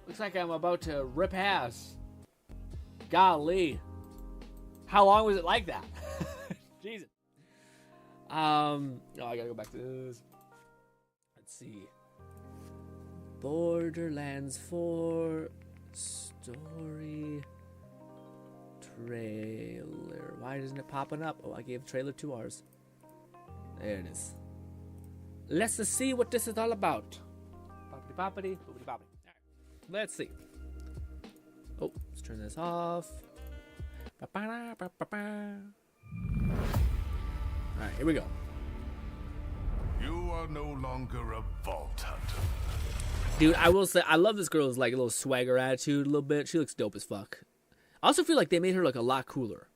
Looks like I'm about to rip ass. Golly. How long was it like that? Jesus. I gotta go back to this. Let's see. Borderlands 4 story trailer. Why isn't it popping up? Oh, I gave the trailer 2 hours. There it is. Let's see what this is all about. Poppity poppity, poopity poppity. Alright. Let's see. Oh, let's turn this off. Alright, here we go. You are no longer a vault hunter. Dude, I will say, I love this girl's like a little swagger attitude a little bit. She looks dope as fuck. I also feel like they made her look a lot cooler.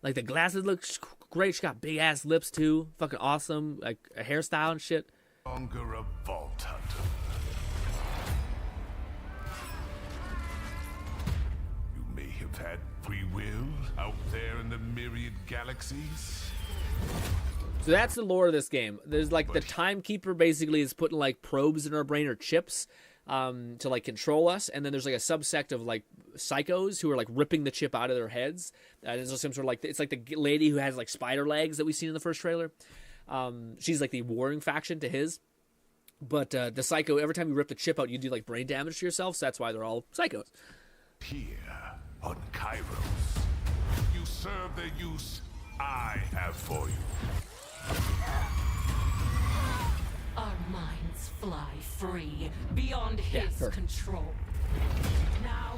Like the glasses look great. She got big ass lips too. Fucking awesome. Like a hairstyle and shit. Longer a vault hunter. You may have had free will out there in the myriad galaxies. So that's the lore of this game. There's like the timekeeper basically is putting like probes in our brain or chips to like control us, and then there's like a subsect of like psychos who are like ripping the chip out of their heads. There's some sort of like, it's like the lady who has like spider legs that we've seen in the first trailer. She's like the warring faction to his, but the psycho, every time you rip the chip out, you do like brain damage to yourself, so that's why they're all psychos. Here on Kairos, you serve the use I have for you. Our minds fly free beyond his control. Now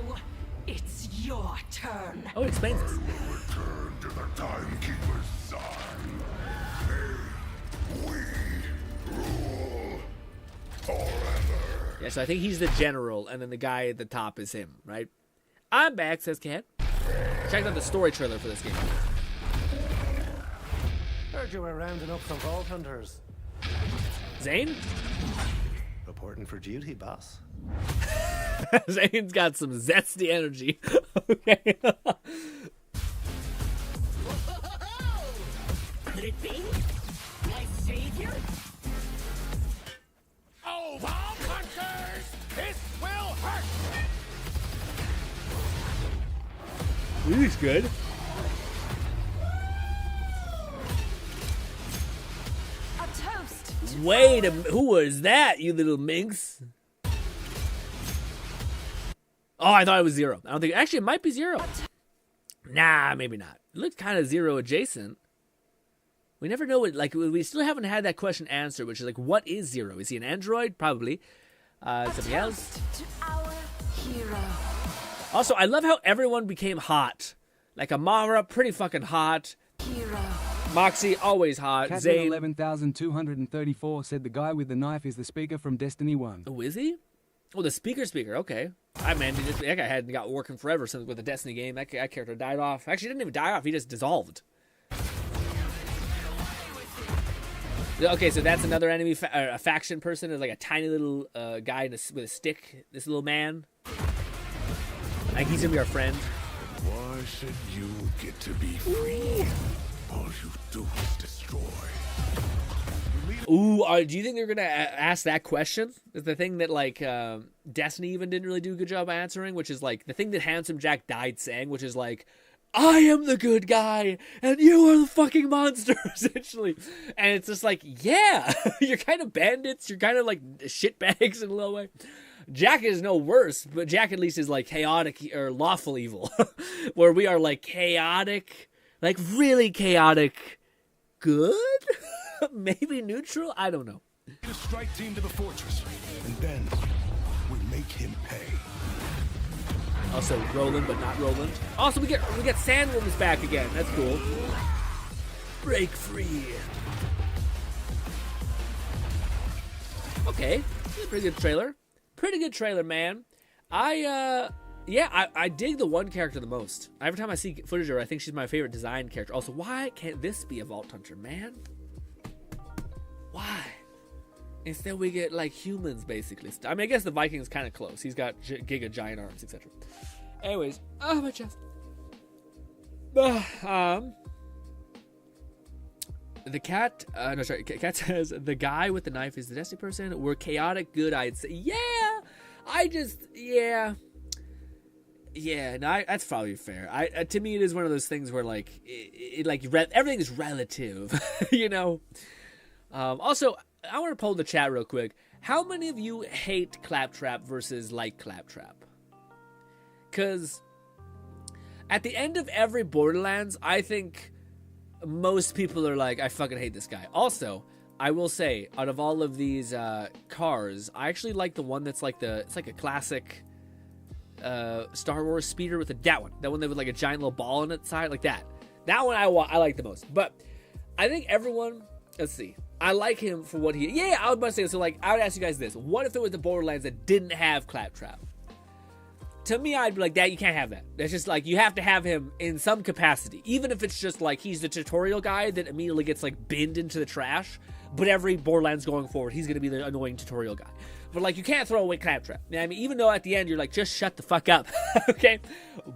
it's your turn. Oh, it explains this. Return to the Timekeeper's side. May we rule forever. Yeah, so I think he's the general, and then the guy at the top is him, right? I'm back, says Cat. Check out the story trailer for this game. Heard you were rounding up some vault hunters. Zane? Reporting for duty, boss. Zane's got some zesty energy. Okay. Could it be my savior? Oh, vault hunters! This will hurt! He's good. Wait a minute, who was that, you little minx? Oh, I thought it was Zero. I don't think, actually, it might be Zero. Nah, maybe not. It looks kind of Zero adjacent. We never know what, like, we still haven't had that question answered, which is like, what is Zero? Is he an android? Probably. Something else? To our hero. Also, I love how everyone became hot. Like Amara, pretty fucking hot. Hero. Moxie, always hot. Catman Zane. 11,234 said the guy with the knife is the speaker from Destiny 1. Oh, is he? Oh, the speaker. Okay. I mean, that guy hadn't got working forever since with the Destiny game. That character died off. Actually, he didn't even die off. He just dissolved. Okay, so that's another enemy, a faction person. Is like a tiny little guy with a stick. This little man. Like he's gonna be our friend. Why should you get to be free? All you do is destroy. Ooh, do you think they're gonna ask that question? Is the thing that like Destiny even didn't really do a good job answering, which is like the thing that Handsome Jack died saying, which is like, I am the good guy and you are the fucking monster, essentially. And it's just like, yeah, you're kind of bandits, you're kind of like shitbags in a little way. Jack is no worse, but Jack at least is like chaotic or lawful evil, where we are like chaotic, like really chaotic good. Maybe neutral? I don't know. A strike team to the fortress, and then we make him pay. Also, Roland, but not Roland. Also, we get Sandworms back again. That's cool. Break free. Okay, pretty good trailer. Pretty good trailer, man. I dig the one character the most. Every time I see footage of her, I think she's my favorite design character. Also, why can't this be a Vault Hunter, man? Why? Instead, we get, like, humans, basically. I mean, I guess the Viking's kind of close. He's got giga giant arms, etc. Anyways, my chest. The cat, Cat says, the guy with the knife is the Destiny person. We're chaotic good, I'd say. Yeah! No, that's probably fair. To me, it is one of those things where, like, everything is relative, you know? Also, I want to poll the chat real quick. How many of you hate Claptrap versus like Claptrap? Because at the end of every Borderlands, I think most people are like, I fucking hate this guy. Also, I will say, out of all of these cars, I actually like the one that's like it's like a classic Star Wars speeder with that one that with like a giant little ball on its side, like that. That one I like the most. But I think everyone, let's see. I like him for what he... Yeah, I was about to say, so, like, I would ask you guys this. What if there was the Borderlands that didn't have Claptrap? To me, I'd be like, that, you can't have that. That's just, like, you have to have him in some capacity. Even if it's just, like, he's the tutorial guy that immediately gets, like, binned into the trash. But every Borderlands going forward, he's going to be the annoying tutorial guy. But, like, you can't throw away Claptrap. I mean, even though at the end, you're like, just shut the fuck up. Okay?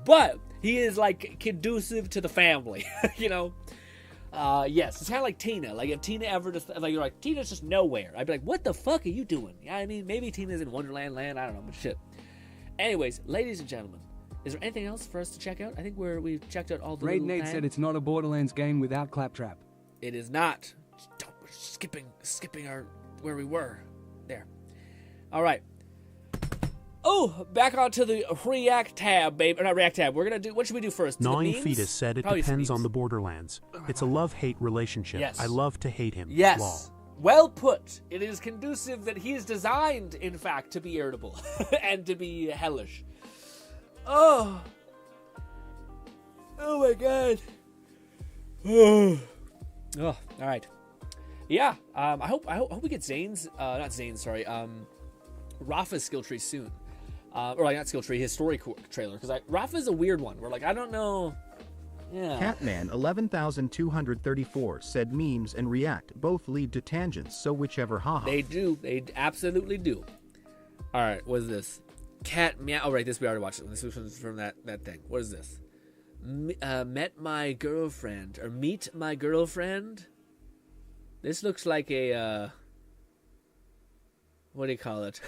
But he is, like, conducive to the family. You know? Yes, it's kind of like Tina. Like, if Tina ever just, like, you're like, Tina's just nowhere. I'd be like, what the fuck are you doing? Yeah, I mean, maybe Tina's in Wonderland land. I don't know, but shit. Anyways, ladies and gentlemen, is there anything else for us to check out? I think we've checked out all the Raid Nate said it's not a Borderlands game without Claptrap. It is not. We're skipping our where we were. There. All right. Oh, back onto the React tab, babe. Or not React tab. We're gonna do. What should we do first? Gnawing Fetus said it depends on the Borderlands. It's a love-hate relationship. Yes. I love to hate him. Yes. Lol. Well put. It is conducive that he is designed, in fact, to be irritable and to be hellish. Oh. Oh my god. Oh. All right. Yeah. I hope we get Zane's. Not Zane's. Sorry. Rafa's skill tree soon. Or like not skill tree, his story trailer. Because Rafa's a weird one. Where like I don't know. Yeah. Catman 11,234 said memes and React both lead to tangents, so whichever, haha. They do. They absolutely do. All right, what is this? Cat meow. Oh, right, this we already watched it. This was from that thing. What is this? Met my girlfriend or meet my girlfriend. This looks like a what do you call it?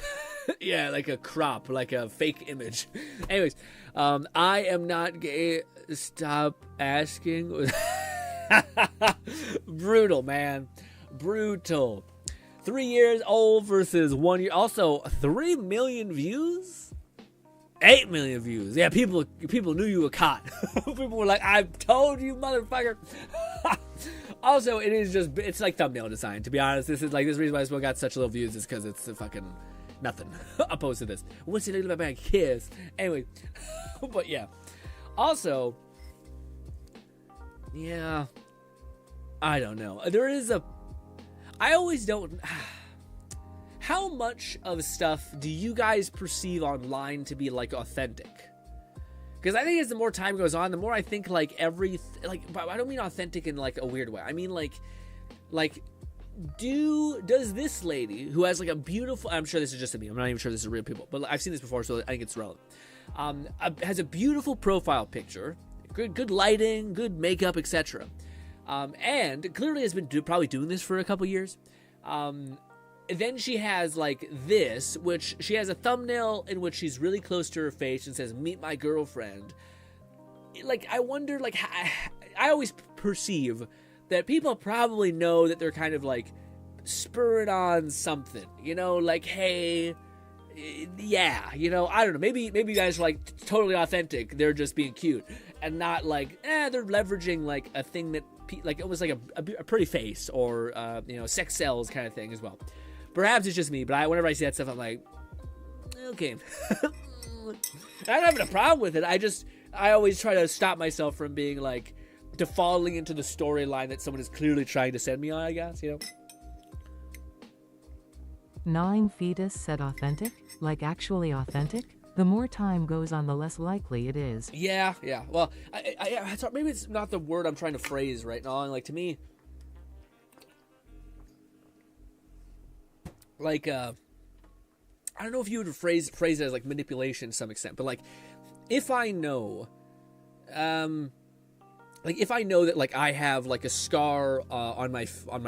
Yeah, like a crop, like a fake image. Anyways, I am not gay. Stop asking. Brutal, man. Brutal. 3 years old versus 1 year. Also, 3 million views? 8 million views. Yeah, people knew you were caught. People were like, I told you, motherfucker. Also, it's like thumbnail design, to be honest. This reason why this one got such little views is because it's fucking nothing opposed to this. What's it about my kiss? Anyway, but yeah. Also, yeah, I don't know. I always don't. How much of stuff do you guys perceive online to be like authentic? Because I think as the more time goes on, the more I think like but I don't mean authentic in like a weird way. I mean like does this lady who has like a beautiful, I'm sure this is just a meme, I'm not even sure this is real people, but I've seen this before, so I think it's relevant. Has a beautiful profile picture, good lighting, good makeup, etc. And clearly has been probably doing this for a couple years. Then she has like this, which she has a thumbnail in which she's really close to her face and says, meet my girlfriend. Like, I wonder, like, I always perceive that people probably know that they're kind of like spurring on something, you know, like, hey, yeah, you know, I don't know, maybe you guys are like totally authentic, they're just being cute, and not like, they're leveraging like a thing that, like, it was like a pretty face or, you know, sex sells kind of thing as well. Perhaps it's just me, but whenever I see that stuff, I'm like, okay. I'm not having a problem with it. I always try to stop myself from being like, to falling into the storyline that someone is clearly trying to send me on, I guess, you know? Gnawing fetus said authentic, like actually authentic? The more time goes on, the less likely it is. Yeah. Well, I thought maybe it's not the word I'm trying to phrase right now. Like, to me, like, I don't know if you would phrase it as, like, manipulation to some extent, but, like, if I know, if I know that, like, I have, like, a scar on my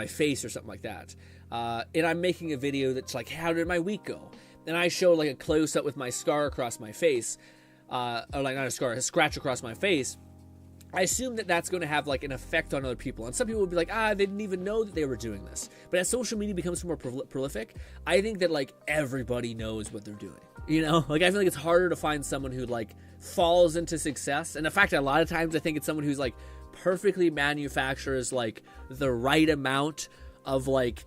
face or something like that, and I'm making a video that's like, how did my week go? And I show, like, a close-up with my scar across my face, or, like, not a scar, a scratch across my face, I assume that that's going to have, like, an effect on other people. And some people will be like, they didn't even know that they were doing this. But as social media becomes more prolific, I think that, like, everybody knows what they're doing. You know? Like, I feel like it's harder to find someone who, like, falls into success. And in fact, a lot of times I think it's someone who's, like, perfectly manufactures, like, the right amount of, like,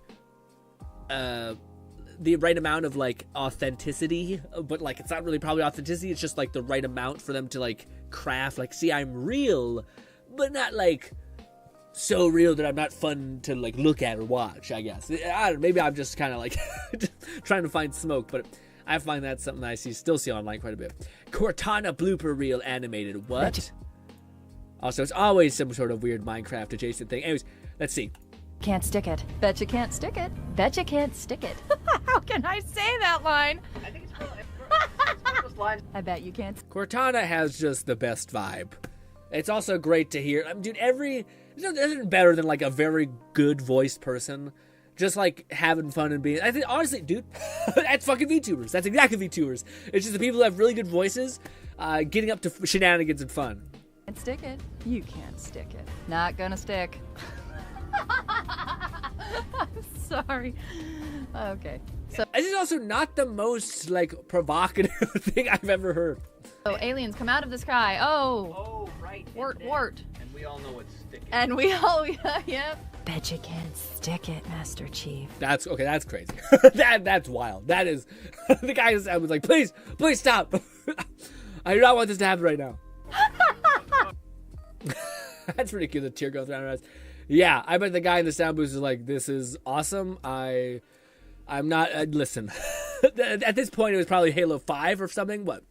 the right amount of, like, authenticity, but, like, it's not really probably authenticity, it's just, like, the right amount for them to, like, craft, like, see, I'm real, but not, like, so real that I'm not fun to, like, look at or watch, I guess. Maybe I'm just kind of, like, trying to find smoke, but I find that's something I still see online quite a bit. Cortana blooper reel animated, what? Also, it's always some sort of weird Minecraft adjacent thing. Anyways, let's see. Can't stick it. Bet you can't stick it. Bet you can't stick it. How can I say that line? I think it's one of those lines. I bet you can't. Cortana has just the best vibe. It's also great to hear. Dude, there's nothing better than, like, a very good voiced person just, like, having fun and being. I think, honestly, dude, that's fucking VTubers. That's exactly VTubers. It's just the people who have really good voices getting up to shenanigans and fun. Can't stick it. You can't stick it. Not gonna stick. I'm sorry. Okay. So this is also not the most, like, provocative thing I've ever heard. Oh, aliens come out of the sky. Oh, right. Wart. And we all know what's sticking. And we all, yep. Bet you can't stick it, Master Chief. That's okay. That's crazy. That's wild. That is. The guy was like, please stop. I do not want this to happen right now. That's pretty cute. The tear goes down her eyes. Yeah, I bet the guy in the sound booth is like, this is awesome. I'm not, listen. At this point, it was probably Halo 5 or something. What?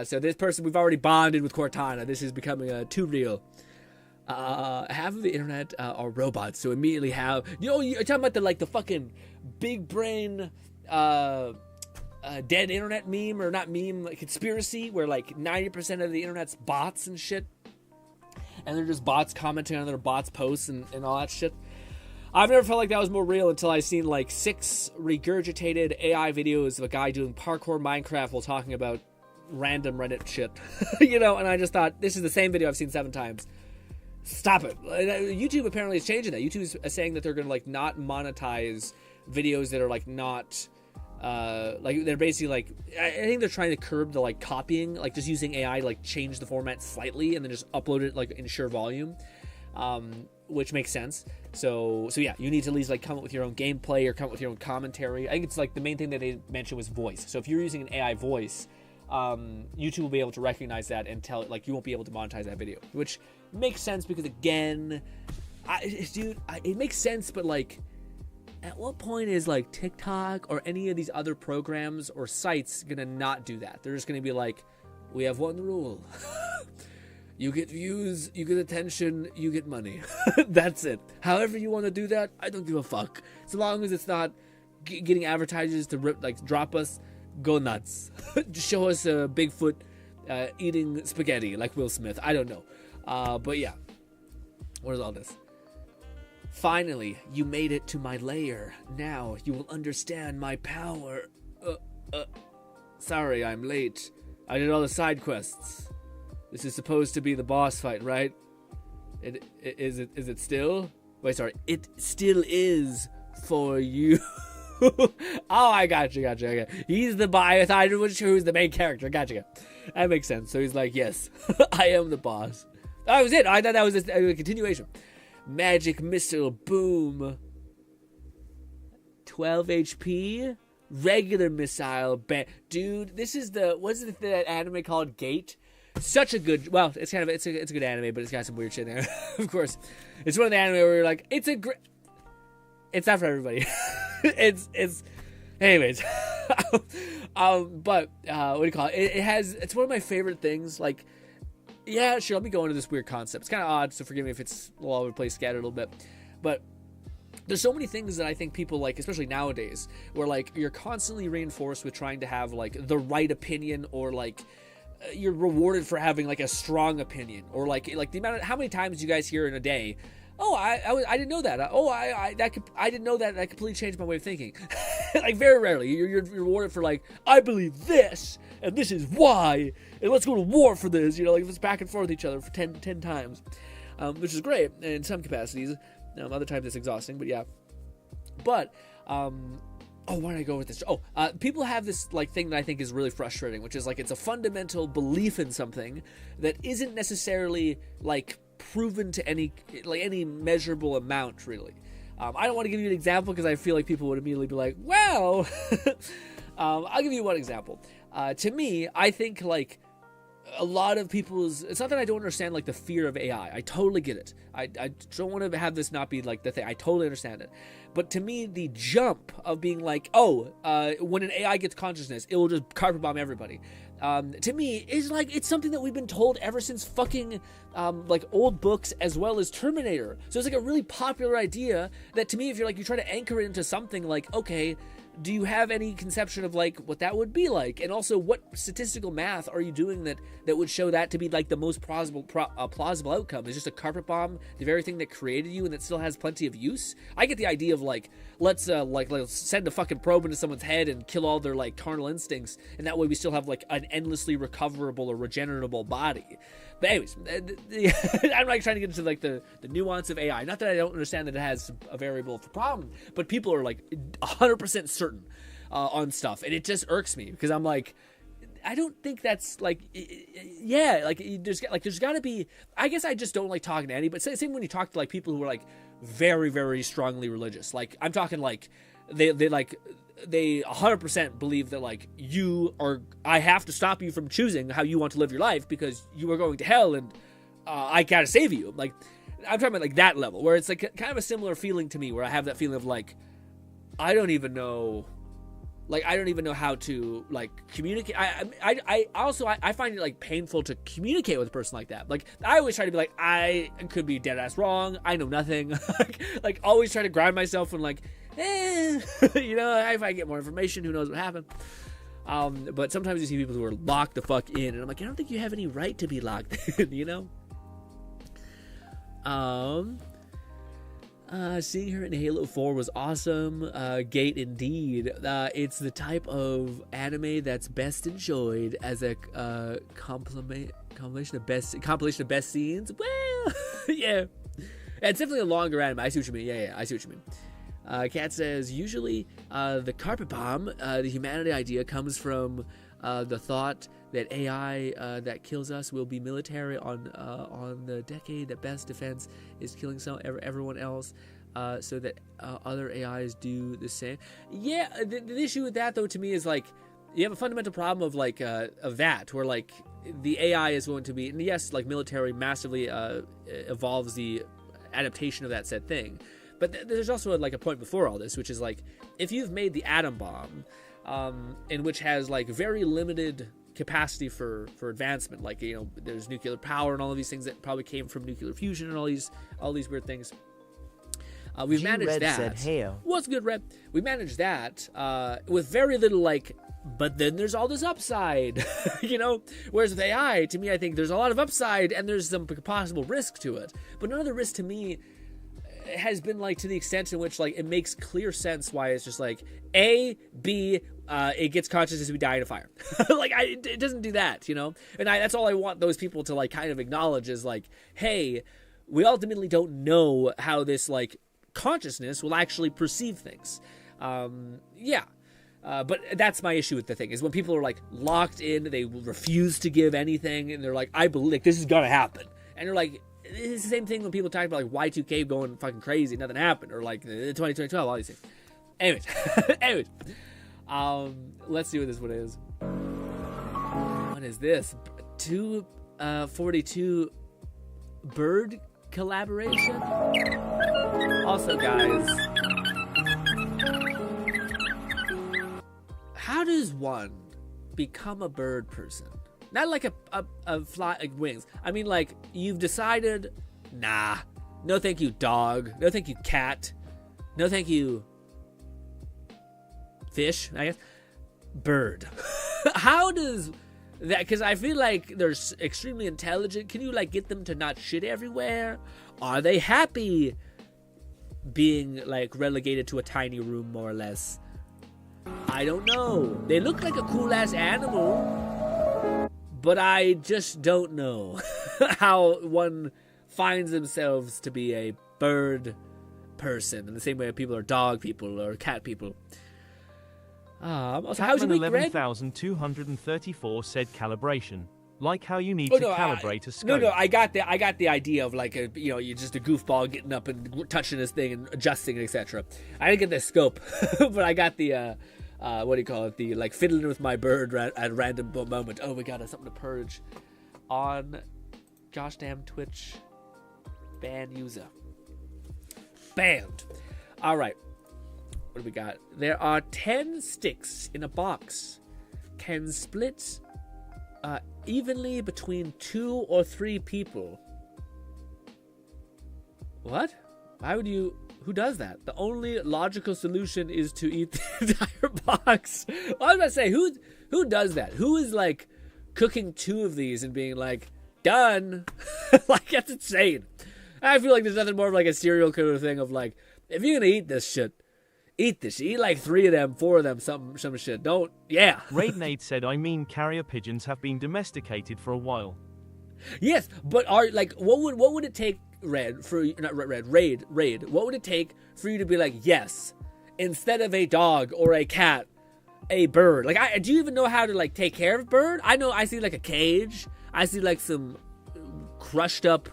So this person, we've already bonded with Cortana. This is becoming too real. Half of the internet are robots, so immediately have, you're talking about the fucking big brain, dead internet meme, or not meme, like conspiracy, where like 90% of the internet's bots and shit. And they're just bots commenting on their bots' posts and all that shit. I've never felt like that was more real until I seen like 6 regurgitated AI videos of a guy doing parkour Minecraft while talking about random Reddit shit. And I just thought, this is the same video I've seen 7 times. Stop it. YouTube apparently is changing that. YouTube is saying that they're going to like not monetize videos that are like not... like they're basically like, I think they're trying to curb the like copying, like just using AI to like change the format slightly and then just upload it like in sheer volume, which makes sense. So yeah, you need to at least like come up with your own gameplay or come up with your own commentary. I think it's like the main thing that they mentioned was voice. So if you're using an AI voice, YouTube will be able to recognize that and tell it like you won't be able to monetize that video, which makes sense because again, it makes sense, but like, at what point is like TikTok or any of these other programs or sites gonna not do that? They're just gonna be like, we have one rule. You get views, you get attention, you get money. That's it. However you want to do that, I don't give a fuck. So long as it's not getting advertisers to drop us, go nuts. Just show us a Bigfoot eating spaghetti like Will Smith. I don't know. But yeah. What is all this? Finally, you made it to my lair. Now you will understand my power. Sorry, I'm late. I did all the side quests. This is supposed to be the boss fight, right? Is it still? Wait, sorry. It still is for you. Oh, I got you. Okay. He's the boss. I thought I wasn't sure who's the main character. Gotcha. That makes sense. So he's like, yes, I am the boss. That was it. I thought that was a continuation. Magic missile, boom. 12 HP, regular missile, dude. This is what's that anime called? Gate. Such a good. Well, it's kind of it's a good anime, but it's got some weird shit in there. Of course, it's one of the anime where you're like, it's a great. It's not for everybody. it's. Anyways, but what do you call it? It's one of my favorite things. Like, yeah, sure. Let me go into this weird concept. It's kind of odd, so forgive me if it's all over the place, scattered a little bit, but. There's so many things that I think people like, especially nowadays, where like you're constantly reinforced with trying to have like the right opinion, or like you're rewarded for having like a strong opinion, or like the amount of how many times you guys hear in a day, oh I didn't know that, I didn't know that completely changed my way of thinking. Like very rarely you're rewarded for like, I believe this and this is why, and let's go to war for this, like if it's back and forth with each other for 10 times, which is great in some capacities. Other times it's exhausting, but yeah. But, where did I go with this? People have this like thing that I think is really frustrating, which is like it's a fundamental belief in something that isn't necessarily like proven to any measurable amount, really. I don't want to give you an example because I feel like people would immediately be like, well, I'll give you one example. To me, I think like a lot of people's, it's not that I don't understand like the fear of AI. I totally get it. I don't want to have this not be like the thing. I totally understand it. But to me, the jump of being like, when an AI gets consciousness, it will just carpet bomb everybody. To me, is like, it's something that we've been told ever since fucking like old books as well as Terminator. So it's like a really popular idea that to me, if you're like, you try to anchor it into something like, okay, do you have any conception of like what that would be like? And also what statistical math are you doing that would show that to be like the most plausible outcome? Is just a carpet bomb the very thing that created you and that still has plenty of use? I get the idea of like, let's send a fucking probe into someone's head and kill all their like carnal instincts. And that way we still have like an endlessly recoverable or regenerable body. But anyways, I'm like trying to get into like the nuance of AI. Not that I don't understand that it has a variable for problem, but people are like 100% certain on stuff, and it just irks me because I'm like, I don't think that's like, yeah, like there's got to be. I guess I just don't like talking to anybody. But same when you talk to like people who are like very, very strongly religious. Like I'm talking like they 100% believe that like I have to stop you from choosing how you want to live your life because you are going to hell and I gotta save you. Like I'm talking about like that level where it's like kind of a similar feeling to me, where I have that feeling of like I don't even know how to like communicate. I also find it like painful to communicate with a person like that. Like I always try to be like, I could be dead ass wrong, I know nothing. like always try to ground myself and like, if I get more information, who knows what happened. But sometimes you see people who are locked the fuck in, and I'm like, I don't think you have any right to be locked in, Seeing her in Halo 4 was awesome. Gate indeed. It's the type of anime that's best enjoyed as a compilation of best scenes. Well, yeah. It's definitely a longer anime. I see what you mean. Yeah, I see what you mean. Kat says, usually the carpet bomb, the humanity idea, comes from the thought that AI that kills us will be military on the decade that best defense is killing everyone else, so that other AIs do the same. Yeah, the issue with that though to me is like you have a fundamental problem of like of that where like the AI is going to be, and yes, like military massively evolves the adaptation of that said thing. But there's also like a point before all this, which is like if you've made the atom bomb, in which has like very limited capacity for advancement, like there's nuclear power and all of these things that probably came from nuclear fusion and all these weird things. We've managed that. Said, hey-o. What's good, Red? We managed that with very little like. But then there's all this upside, Whereas with AI, to me, I think there's a lot of upside and there's some possible risk to it. But none of the risk to me has been like to the extent in which like it makes clear sense why it's just like A, B, it gets conscious as we die in a fire. Like it doesn't do that, and that's all I want those people to like kind of acknowledge is like, hey, we ultimately don't know how this like consciousness will actually perceive things. But that's my issue with the thing is when people are like locked in, they refuse to give anything, and they're like, I believe like, this is gonna happen, and you're like. It's the same thing when people talk about like Y2K going fucking crazy, nothing happened, or like 2012, all these things. Anyways, anyways, let's see what this one is. What is this? 242 bird collaboration. Also, guys, how does one become a bird person? Not like a fly, like wings. I mean, like, you've decided, nah, no thank you, dog. No thank you, cat. No thank you, fish, I guess. Bird. How does that, because I feel like they're extremely intelligent. Can you, like, get them to not shit everywhere? Are they happy being, like, relegated to a tiny room, more or less? I don't know. They look like a cool-ass animal, but I just don't know how one finds themselves to be a bird person in the same way people are dog people or cat people. So how's your week, 11,234 said calibration. Like how you need to calibrate a scope. No, I got the idea of, like, you're just a goofball getting up and touching this thing and adjusting it, etc. I didn't get the scope, but I got the what do you call it? The, like, fiddling with my bird at a random moment. Oh, we got something to purge on gosh damn Twitch ban user. Banned. All right. What do we got? There are 10 sticks in a box. Can split evenly between 2 or 3 people. What? Why would you... Who does that? The only logical solution is to eat the entire box. Well, I was about to say, who does that? Who is, like, cooking 2 of these and being like, done? Like, that's insane. I feel like there's nothing more of, like, a serial killer thing of, like, if you're gonna eat this shit, eat this. Eat like 3 of them, 4 of them, some shit. Don't, yeah. Raidnade said, I mean, carrier pigeons have been domesticated for a while. Yes, but what would it take, Raid? What would it take for you to be like, yes, instead of a dog or a cat, a bird? Like, do you even know how to, like, take care of a bird? I see, like, a cage. I see, like, some crushed up,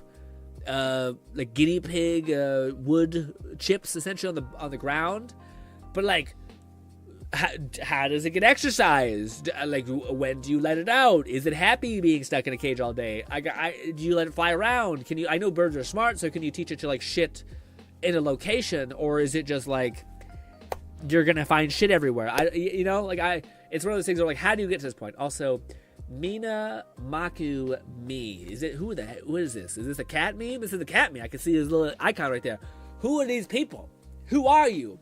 like, guinea pig wood chips essentially on the ground. But, like, how does it get exercised? Like, when do you let it out? Is it happy being stuck in a cage all day? Do you let it fly around? I know birds are smart, so can you teach it to, like, shit in a location? Or is it just, like, you're gonna find shit everywhere? It's one of those things where, like, how do you get to this point? Also, Mina Maku Me. Who is this? Is this a cat meme? This is a cat meme. I can see his little icon right there. Who are these people? Who are you?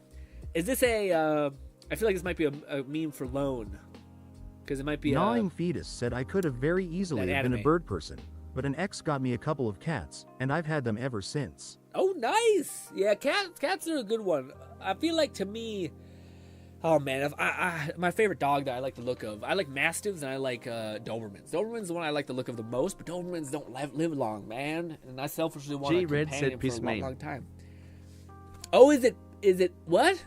Is this I feel like this might be a meme for loan. Because it might be Gnawing Fetus said I could have very easily have been a bird person, but an ex got me a couple of cats, and I've had them ever since. Oh, nice. Yeah, cats are a good one. I feel like, to me, oh man, my favorite dog that I like the look of, I like Mastiffs and I like Dobermans. Doberman's the one I like the look of the most, but Dobermans don't live long, man. And I selfishly want a companion for a long time. Oh, is it what?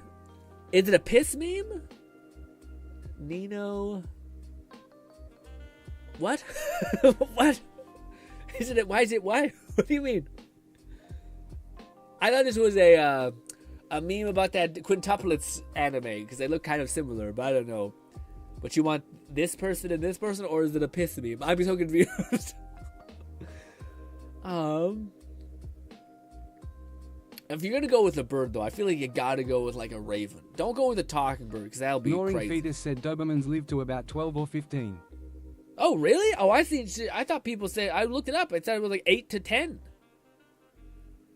Is it a piss meme? Nino. What? What? Why is it? What do you mean? I thought this was a meme about that quintuplets anime, because they look kind of similar, but I don't know. But you want this person and this person, or is it a piss meme? I'd be so confused. If you're gonna go with a bird, though, I feel like you gotta go with, like, a raven. Don't go with a talking bird, because that'll be Gnawing crazy. Fetus said Dobermans live to about 12 or 15. Oh, really? Oh, I thought people said, I looked it up. It said it was like 8 to 10.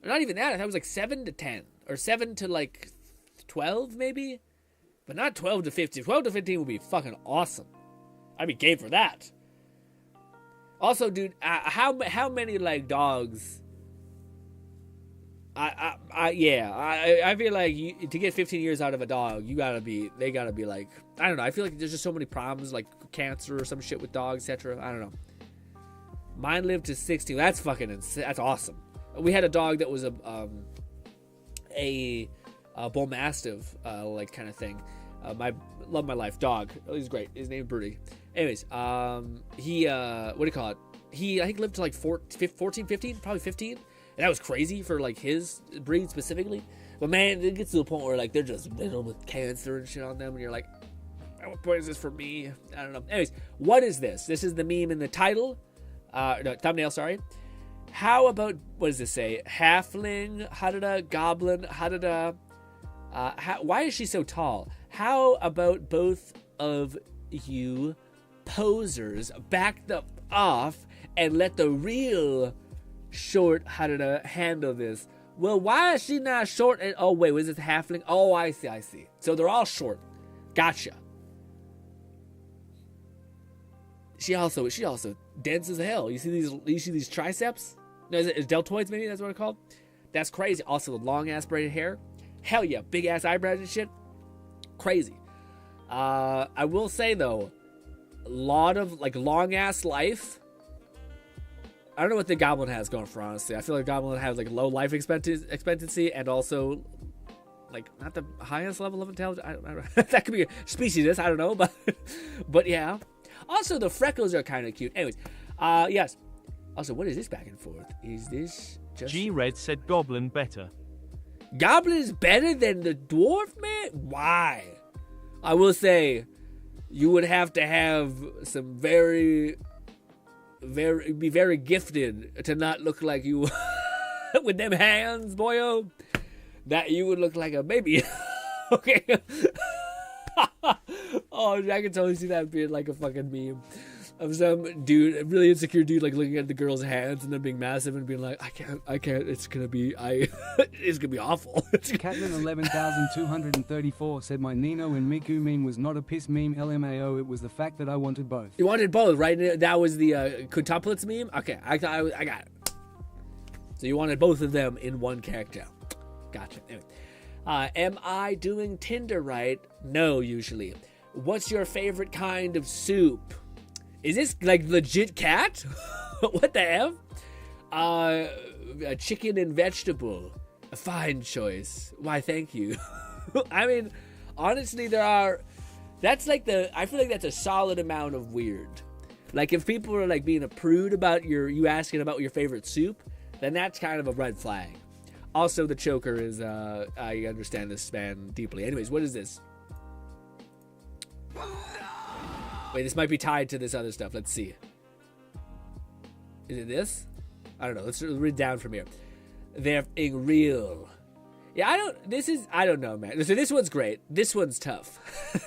Or not even that. I thought it was like 7 to 10. Or 7 to, like, 12, maybe? But not 12 to 15. 12 to 15 would be fucking awesome. I'd be game for that. Also, dude, how many, like, dogs... I feel like to get 15 years out of a dog, they gotta be like, I don't know. I feel like there's just so many problems, like cancer or some shit with dogs, etc. I don't know. Mine lived to 60. That's fucking insane. That's awesome. We had a dog that was a bull mastiff, like, kind of thing. Love my life dog. He's great. His name is Broody. Anyways, he what do you call it? I think lived to like 14, 15, probably 15. And that was crazy for like his breed specifically. But man, it gets to the point where like they're just riddled with cancer and shit on them, and you're like, at what point is this for me? I don't know. Anyways, what is this? This is the meme in the title. No, thumbnail, sorry. How about, what does this say? Halfling, hadada, goblin, hadada. Why is she so tall? How about both of you posers back the off and let the real short hadada handle this? Well, why is she not short? And oh wait, was this halfling? Oh, I see. So they're all short. Gotcha. She also dense as hell. You see these triceps? No, is it deltoids? Maybe that's what it's called. That's crazy. Also, the long ass braided hair. Hell yeah, big ass eyebrows and shit. Crazy. I will say though, a lot of like long ass life. I don't know what the goblin has going for, honestly. I feel like goblin has like low life expectancy and also like not the highest level of intelligence. I don't know. That could be a species. I don't know, but yeah. Also, the freckles are kind of cute. Anyways, yes. Also, what is this back and forth? Is this just... G-Red said Goblin better. Goblin is better than the dwarf, man? Why? I will say, you would have to have some be very gifted to not look like you with them hands, boyo. That you would look like a baby. Okay. Oh, I can totally see that being like a fucking meme of some dude, a really insecure dude, like looking at the girl's hands and then being massive and being like, I can't. It's gonna be awful. Catlin 11,234 said my Nino and Miku meme was not a piss meme. LMAO. It was the fact that I wanted both. You wanted both, right? That was the quintuplets meme. Okay, I got it. So you wanted both of them in one character. Gotcha. Anyway. Am I doing Tinder right? No, usually. What's your favorite kind of soup? Is this like legit cat? What the F? A chicken and vegetable. A fine choice. Why, thank you. I mean, honestly, I feel like that's a solid amount of weird. Like if people are like being a prude about you asking about your favorite soup, then that's kind of a red flag. Also, the choker is, I understand this man deeply. Anyways, what is this? Wait, this might be tied to this other stuff. Let's see. Is it this? I don't know. Let's read down from here. They're being real. Yeah, I don't know, man. So this one's great. This one's tough.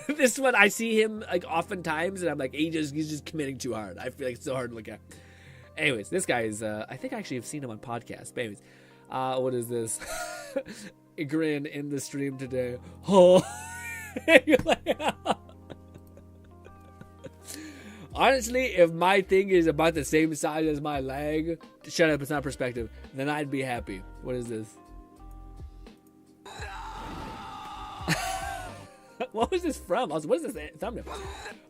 This one, I see him, like, oftentimes, and I'm like, he's just committing too hard. I feel like it's so hard to look at. Anyways, this guy is, I think I actually have seen him on podcasts. But anyways. What is this? Grin in the stream today. Oh. Honestly, if my thing is about the same size as my leg, shut up, it's not perspective, then I'd be happy. What is this? What was this from? Also, what is this thumbnail?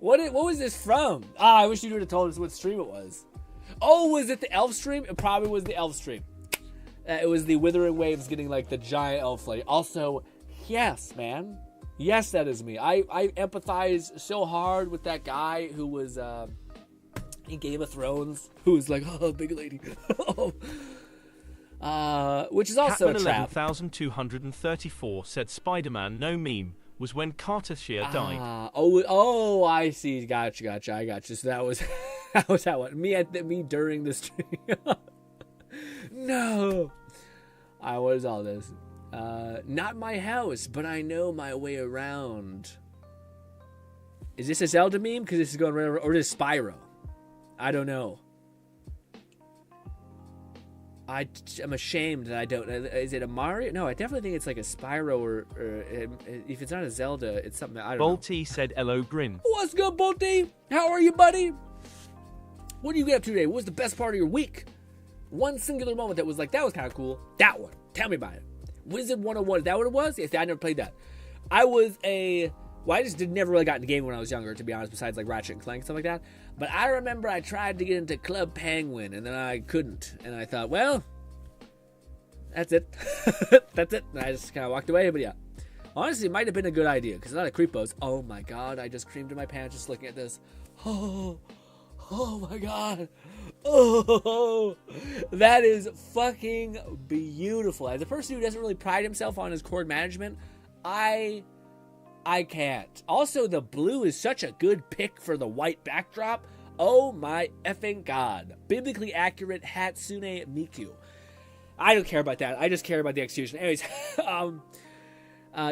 What was this from? I wish you would have told us what stream it was. Oh, was it the elf stream? It probably was the elf stream. It was the Withering Waves getting like the giant elf lady. Also, yes, man. Yes, that is me. I empathize so hard with that guy who was in Game of Thrones, who was like, oh, big lady. Which is also a trap. 11,234 said Spider-Man, no meme, was when Carter Shear died. Oh, I see. Gotcha. I gotcha. So that was that one. Me during the stream. No. What is all this? Not my house, but I know my way around. Is this a Zelda meme? Because this is going right over, or is this Spyro? I don't know. I'm ashamed that I don't. Is it a Mario? No, I definitely think it's like a Spyro, or if it's not a Zelda, it's something I don't know. Bolty said, "Hello, Grin." What's good, Bolty? How are you, buddy? What do you get up to today? What was the best part of your week? One singular moment that was like, that was kind of cool. That one. Tell me about it. Wizard 101. Is that what it was? Yes, I never played that. I just never really got into gaming when I was younger, to be honest, besides like Ratchet and Clank and stuff like that. But I remember I tried to get into Club Penguin, and then I couldn't. And I thought, well, that's it. That's it. And I just kind of walked away. But yeah, honestly, it might have been a good idea, because a lot of creepos. Oh my god, I just creamed in my pants just looking at this. Oh my god. Oh, that is fucking beautiful. As a person who doesn't really pride himself on his chord management, I can't. Also, the blue is such a good pick for the white backdrop. Oh my effing god. Biblically accurate Hatsune Miku. I don't care about that. I just care about the execution. Anyways,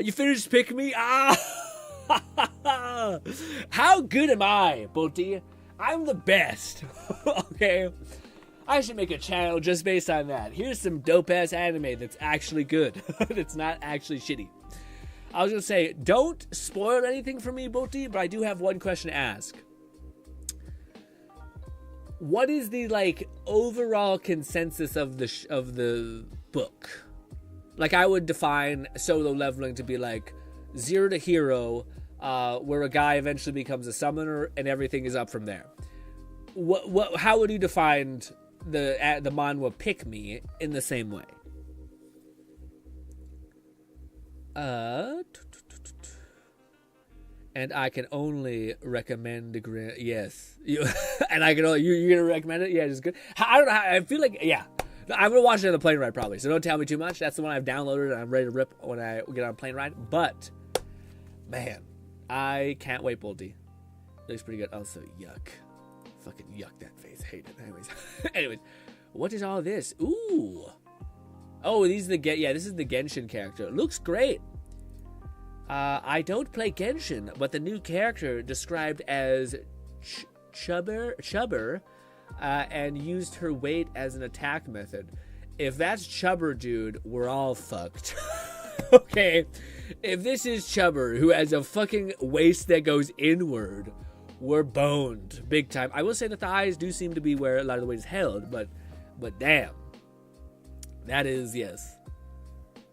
you finished picking me? Ah! How good am I, Bolty? I'm the best. Okay? I should make a channel just based on that. Here's some dope-ass anime that's actually good. That's not actually shitty. I was going to say, don't spoil anything for me, Bolty, but I do have one question to ask. What is the, like, overall consensus of the book? Like, I would define solo leveling to be like 0 to hero, where a guy eventually becomes a summoner and everything is up from there. How would you define the manhwa Pick Me in the same way? And I can only recommend GRINN. Yes, and I can only you're gonna recommend it. Yeah, it's good. I don't know. I feel like I'm gonna watch it on the plane ride probably. So don't tell me too much. That's the one I've downloaded and I'm ready to rip when I get on a plane ride. But man, I can't wait, Bolty. Looks pretty good. Also, yuck. Fucking yuck that face. Hate it. Anyways, what is all this? Ooh. Oh, this is the Genshin character. Looks great. I don't play Genshin, but the new character described as Chubber, and used her weight as an attack method. If that's Chubber, dude, we're all fucked. Okay, if this is Chubber, who has a fucking waist that goes inward, we're boned big time. I will say the thighs do seem to be where a lot of the weight is held, but damn, that is, yes.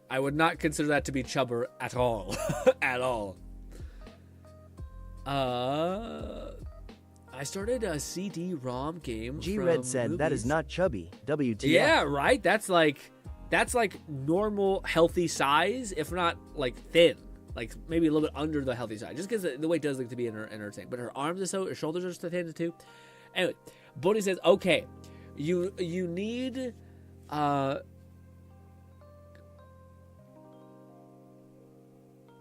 I would not consider that to be Chubber at all. At all. I started a CD-ROM game. G-Red said movies. That is not chubby. WTF. Yeah, right? That's like normal, healthy size, if not like thin. Like maybe a little bit under the healthy size. Just because the weight does look to be in her thing. But her arms are her shoulders are so thin too. Anyway, Bodhi says, okay, you need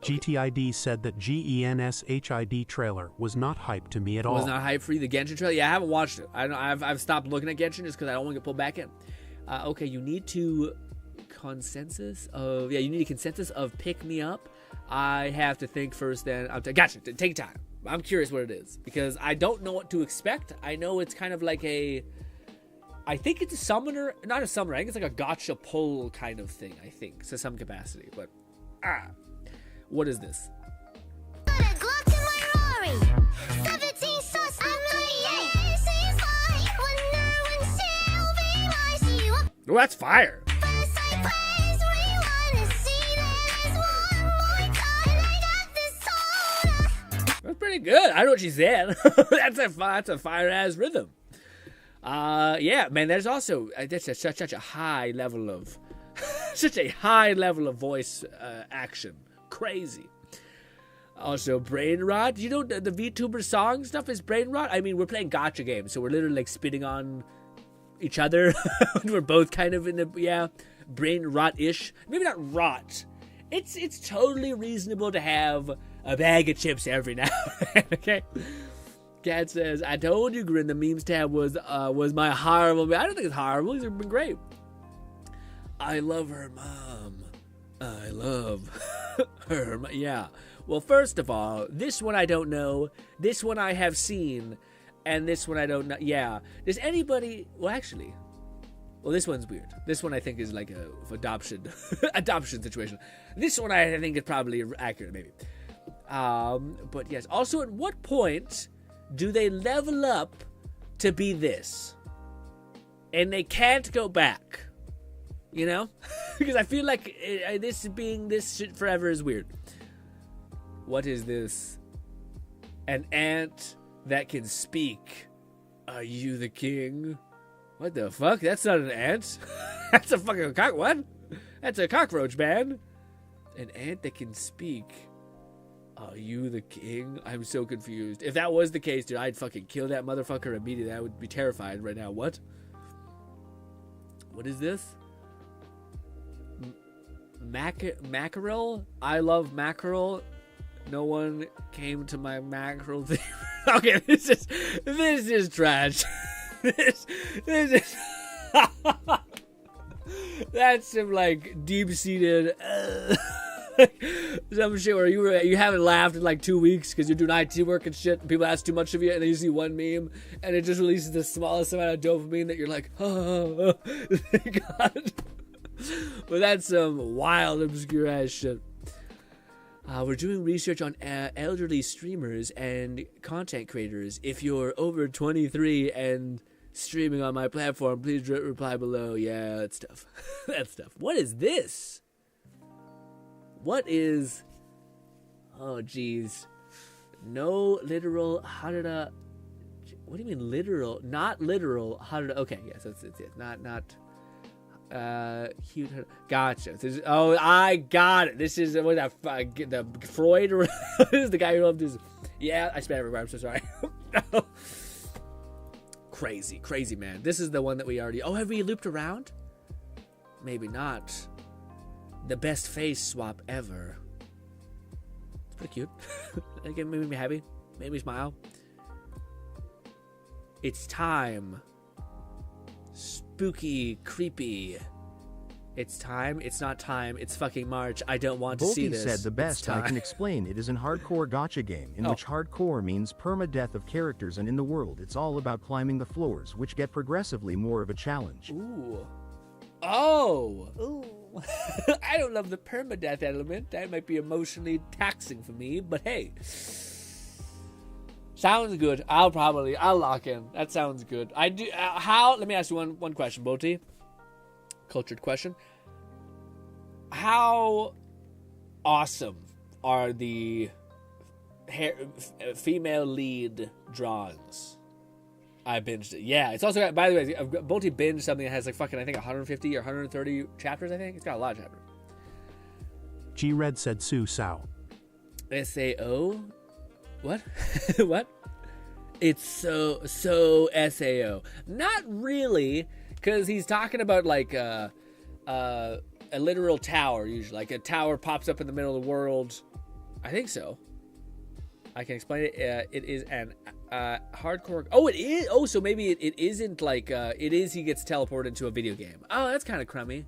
GTID said that GENSHID trailer was not hyped to me at all. Was not hyped for you, the Genshin trailer? Yeah, I haven't watched it. I've stopped looking at Genshin just because I don't want to get pulled back in. Okay, you need a consensus of Pick Me Up. I have to think first, then gotcha. Take time. I'm curious what it is because I don't know what to expect. I know it's kind of like I think it's a summoner, not a summoner. I think it's like a gotcha pull kind of thing. I think to some capacity, but what is this? Oh, that's fire. That's pretty good. I don't know what she said. That's a fire ass rhythm. Yeah, man. There's also that's such a high level of voice action. Crazy. Also, brain rot. You know the VTuber song stuff is brain rot. I mean, we're playing gacha games, so we're literally like spitting on each other. We're both kind of in the brain rot-ish. Maybe not rot. It's totally reasonable to have a bag of chips every now and then. Okay. Cat says, "I told you, GRINN. The memes tab was my horrible. I don't think it's horrible. These have been great. I love her mom. I love her. Yeah. Well, first of all, this one I don't know. This one I have seen. And this one I don't know. Yeah. Does anybody... Well, actually... Well, this one's weird. This one I think is like a adoption situation. This one I think is probably accurate, maybe. But yes. Also, at what point do they level up to be this? And they can't go back. You know? Because I feel like this being this shit forever is weird. What is this? An ant that can speak. Are you the king? What the fuck? That's not an ant. That's a fucking what? That's a cockroach, man. An ant that can speak. Are you the king? I'm so confused. If that was the case, dude, I'd fucking kill that motherfucker immediately. I would be terrified right now. What? What is this? Mackerel? I love mackerel. No one came to my mackerel thing. Okay, this is trash. this is that's some like deep-seated some shit where you haven't laughed in like 2 weeks because you're doing IT work and shit, and people ask too much of you, and then you see one meme and it just releases the smallest amount of dopamine that you're like, oh, God. But that's some wild, obscure ass shit. We're doing research on elderly streamers and content creators. If you're over 23 and streaming on my platform, please reply below. Yeah, that's tough. That's tough. What is this? What is... Oh, jeez. No literal... How did I... What do you mean literal? Not literal. How did I... Okay, yes, that's it. Not... Cute. Gotcha. Oh, I got it. This is what the Freud. Or this is the guy who loved his. Yeah, I spent everywhere. I'm so sorry. Crazy, man. This is the one that we already. Oh, have we looped around? Maybe not. The best face swap ever. It's pretty cute. Again, made me happy. Made me smile. It's time. Spooky, creepy. It's time. It's not time. It's fucking March. I don't want to see this. Said the best I can explain it is an hardcore gacha game, in which hardcore means perma-death of characters, and in the world it's all about climbing the floors, which get progressively more of a challenge. Ooh. Oh. Ooh. I don't love the permadeath element. That might be emotionally taxing for me, but hey. Sounds good. I'll lock in. That sounds good. I do. Let me ask you one question, Boti. Cultured question. How awesome are the female lead drawings? I binged it. Yeah, it's also got, by the way, Boti binged something that has like fucking, I think 150 or 130 chapters, I think. It's got a lot of chapters. G-Red said Sue Sao. S-A-O? What? What? It's so SAO. Not really, because he's talking about like a literal tower, usually. Like a tower pops up in the middle of the world. I think so. I can explain it. It is an hardcore. Oh, it is. Oh, so maybe it isn't like it is. He gets teleported into a video game. Oh, that's kind of crummy.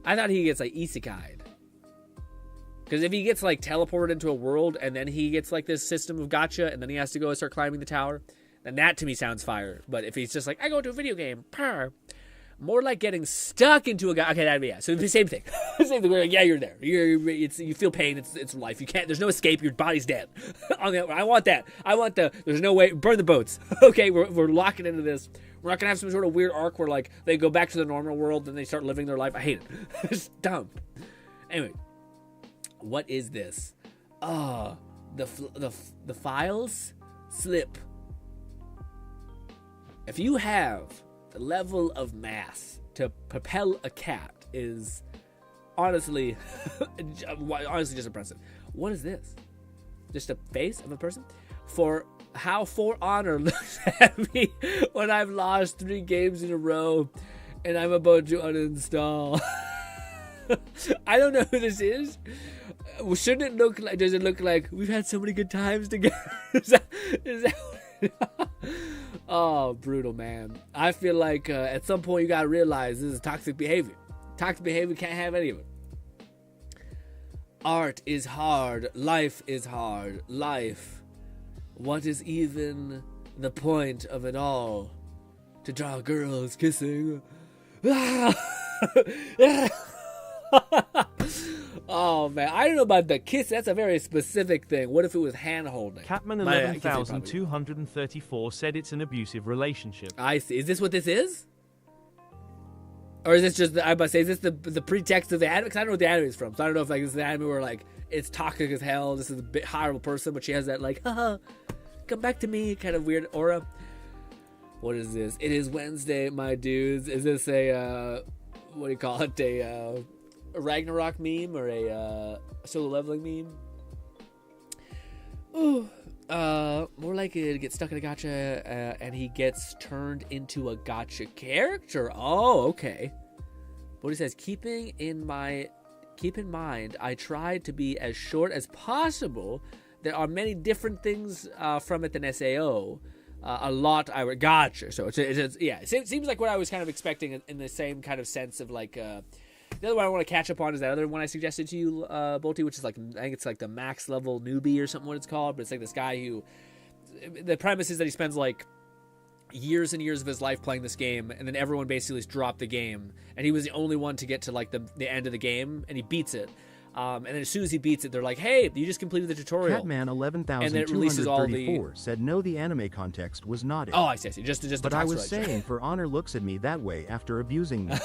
I thought he gets like isekai'd. Because if he gets, like, teleported into a world, and then he gets, like, this system of gacha, and then he has to go and start climbing the tower, then that, to me, sounds fire. But if he's just like, I go to a video game, more like getting stuck into a guy. Okay, that'd be, yeah. So the same thing. Same thing. We're like, yeah, you're there. You feel pain. It's life. You can't, there's no escape. Your body's dead. I want that. There's no way. Burn the boats. Okay, we're locking into this. We're not going to have some sort of weird arc where, like, they go back to the normal world, and they start living their life. I hate it. It's dumb. Anyway. What is this? The files slip. If you have the level of mass to propel a cat, is honestly just impressive. What is this? Just a face of a person? For how For Honor looks at me when I've lost 3 games in a row and I'm about to uninstall. I don't know who this is. Shouldn't it look like? Does it look like we've had so many good times together? is that oh, brutal, man. I feel like at some point you gotta realize this is toxic behavior. Toxic behavior, can't have any of it. Art is hard. Life is hard. Life. What is even the point of it all? To draw girls kissing. Oh man, I don't know about the kiss. That's a very specific thing. What if it was hand holding? Catman 11,234 said it's an abusive relationship. I see. Is this what this is? Or is this just I'm about to say, is this the pretext of the anime? Because I don't know what the anime is from, so I don't know if like this is the anime where like it's toxic as hell. This is a bit horrible person, but she has that like, haha, come back to me kind of weird aura. What is this? It is Wednesday, my dudes. Is this a what do you call it? A Ragnarok meme or a solo leveling meme? More likely to get stuck in a gacha, and he gets turned into a gacha character. Oh, okay. What he says, keep in mind, I tried to be as short as possible. There are many different things from it than SAO. A lot I would gotcha. So it seems like what I was kind of expecting in the same kind of sense of like the other one I want to catch up on is that other one I suggested to you, Bolty, which is like, I think it's like the max level newbie or something what it's called, but it's like this guy who, the premise is that he spends like years and years of his life playing this game, and then everyone basically dropped the game, and he was the only one to get to like the end of the game, and he beats it. And then as soon as he beats it, they're like, hey, you just completed the tutorial. Catman 11,234 said no, the anime context was not it. Oh, I see. Just but I was saying, For Honor looks at me that way after abusing me.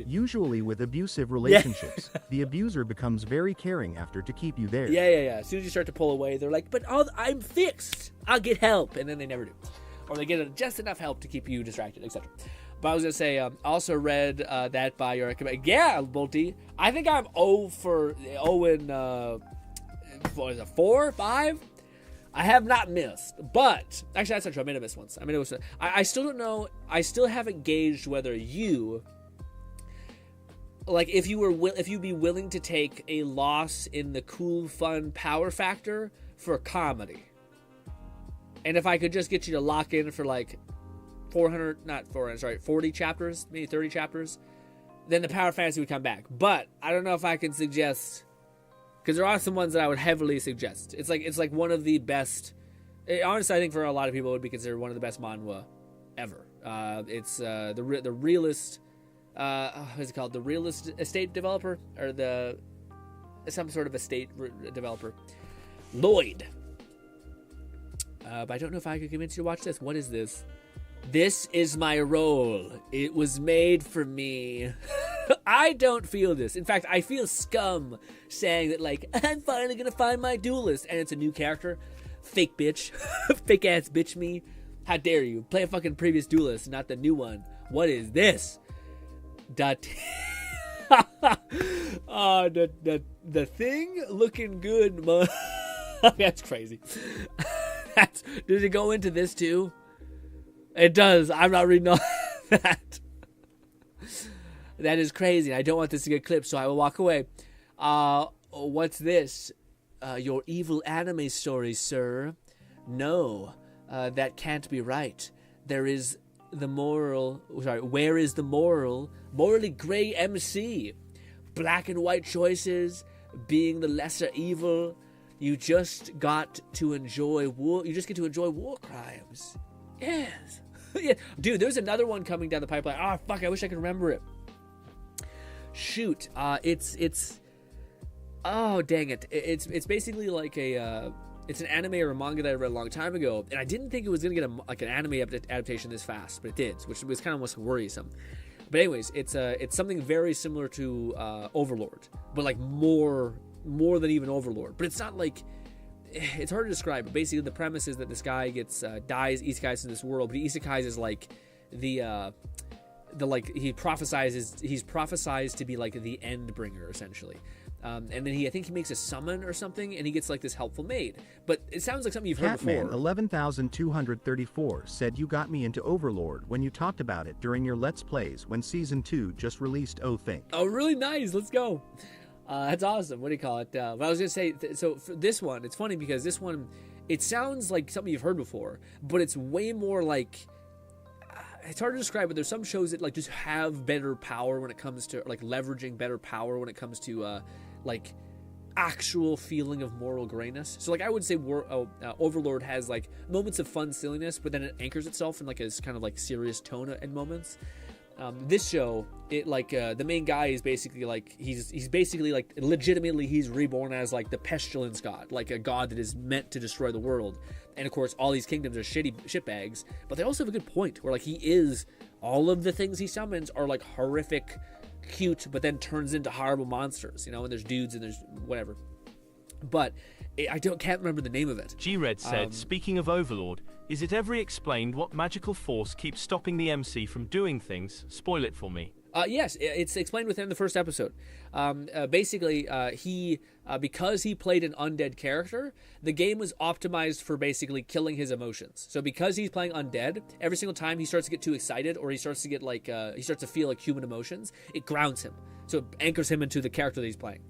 Usually with abusive relationships, the abuser becomes very caring after to keep you there. Yeah. As soon as you start to pull away, they're like, but I'm fixed. I'll get help. And then they never do. Or they get just enough help to keep you distracted, etc. But I was going to say, also read that by your recommendation. Yeah, Bolty. I think I'm 0 in, what is it, 4, 5? I have not missed. But, actually, that's not true. I made a miss once. I still don't know. I still haven't gauged whether you, like, if you'd be willing to take a loss in the cool, fun power factor for comedy. And if I could just get you to lock in for, like, 40 chapters, maybe 30 chapters, then the power fantasy would come back. But I don't know if I can suggest, because there are some ones that I would heavily suggest. It's like one of the best. Honestly, I think for a lot of people, it would be considered one of the best manhwa ever. It's the realist. What is it called? The realist estate developer, or some sort of estate developer, Lloyd. But I don't know if I could convince you to watch this. What is this? This is my role. It was made for me. I don't feel this. In fact, I feel scum saying that, like, I'm finally gonna find my duelist, and it's a new character. Fake bitch. Fake ass bitch me. How dare you? Play a fucking previous duelist, not the new one. What is this? Oh, the thing looking good, man. That's crazy. Does it go into this too? It does. I'm not reading all that. That is crazy. I don't want this to get clipped, so I will walk away. What's this? Your evil anime story, sir. No, that can't be right. Where is the moral? Morally gray MC. Black and white choices, being the lesser evil. You just got to enjoy war. You just get to enjoy war crimes. Yes. Yeah. Dude, there's another one coming down the pipeline. Oh, fuck, I wish I could remember it. Shoot. It's oh, dang it. It's basically like it's an anime or a manga that I read a long time ago, and I didn't think it was going to get an anime adaptation this fast, but it did, which was kind of almost worrisome. But anyways, it's something very similar to Overlord, but like more than even Overlord. But it's not like, it's hard to describe, but basically the premise is that this guy dies, isekais in this world, but isekais is like the like he's prophesized to be like the end bringer essentially. And then I think he makes a summon or something, and he gets like this helpful maid. But it sounds like something you've heard before. Catman 11,234 said you got me into Overlord when you talked about it during your Let's Plays when Season 2 just released. Oh, think. Oh, really nice. Let's go. That's awesome. What do you call it? But I was going to say, so for this one, it's funny because this one, it sounds like something you've heard before, but it's way more like, it's hard to describe, but there's some shows that like just have better power when it comes to like leveraging better power when it comes to like actual feeling of moral grayness. So like I would say Overlord has like moments of fun silliness, but then it anchors itself in like a kind of like serious tone at moments. This show, it like the main guy is basically like he's basically like legitimately he's reborn as like the pestilence god, like a god that is meant to destroy the world. And of course all these kingdoms are shitty shitbags, but they also have a good point where like he is, all of the things he summons are like horrific, cute, but then turns into horrible monsters, you know, and there's dudes and there's whatever. But can't remember the name of it. G-Red said, speaking of Overlord, is it ever explained what magical force keeps stopping the MC from doing things? Spoil it for me. Yes, it's explained within the first episode. Basically, he because he played an undead character, the game was optimized for basically killing his emotions. So because he's playing undead, every single time he starts to get too excited or he starts to get he starts to feel like human emotions, it grounds him. So it anchors him into the character that he's playing.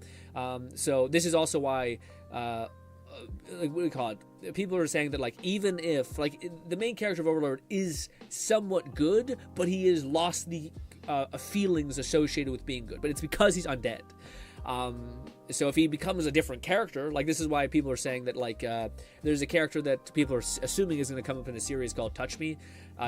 So this is also why. What do you call it? People are saying that even if the main character of Overlord is somewhat good, but he has lost the feelings associated with being good, but it's because he's undead. So if he becomes a different character, this is why people are saying that there's a character that people are assuming is going to come up in a series called Touch Me.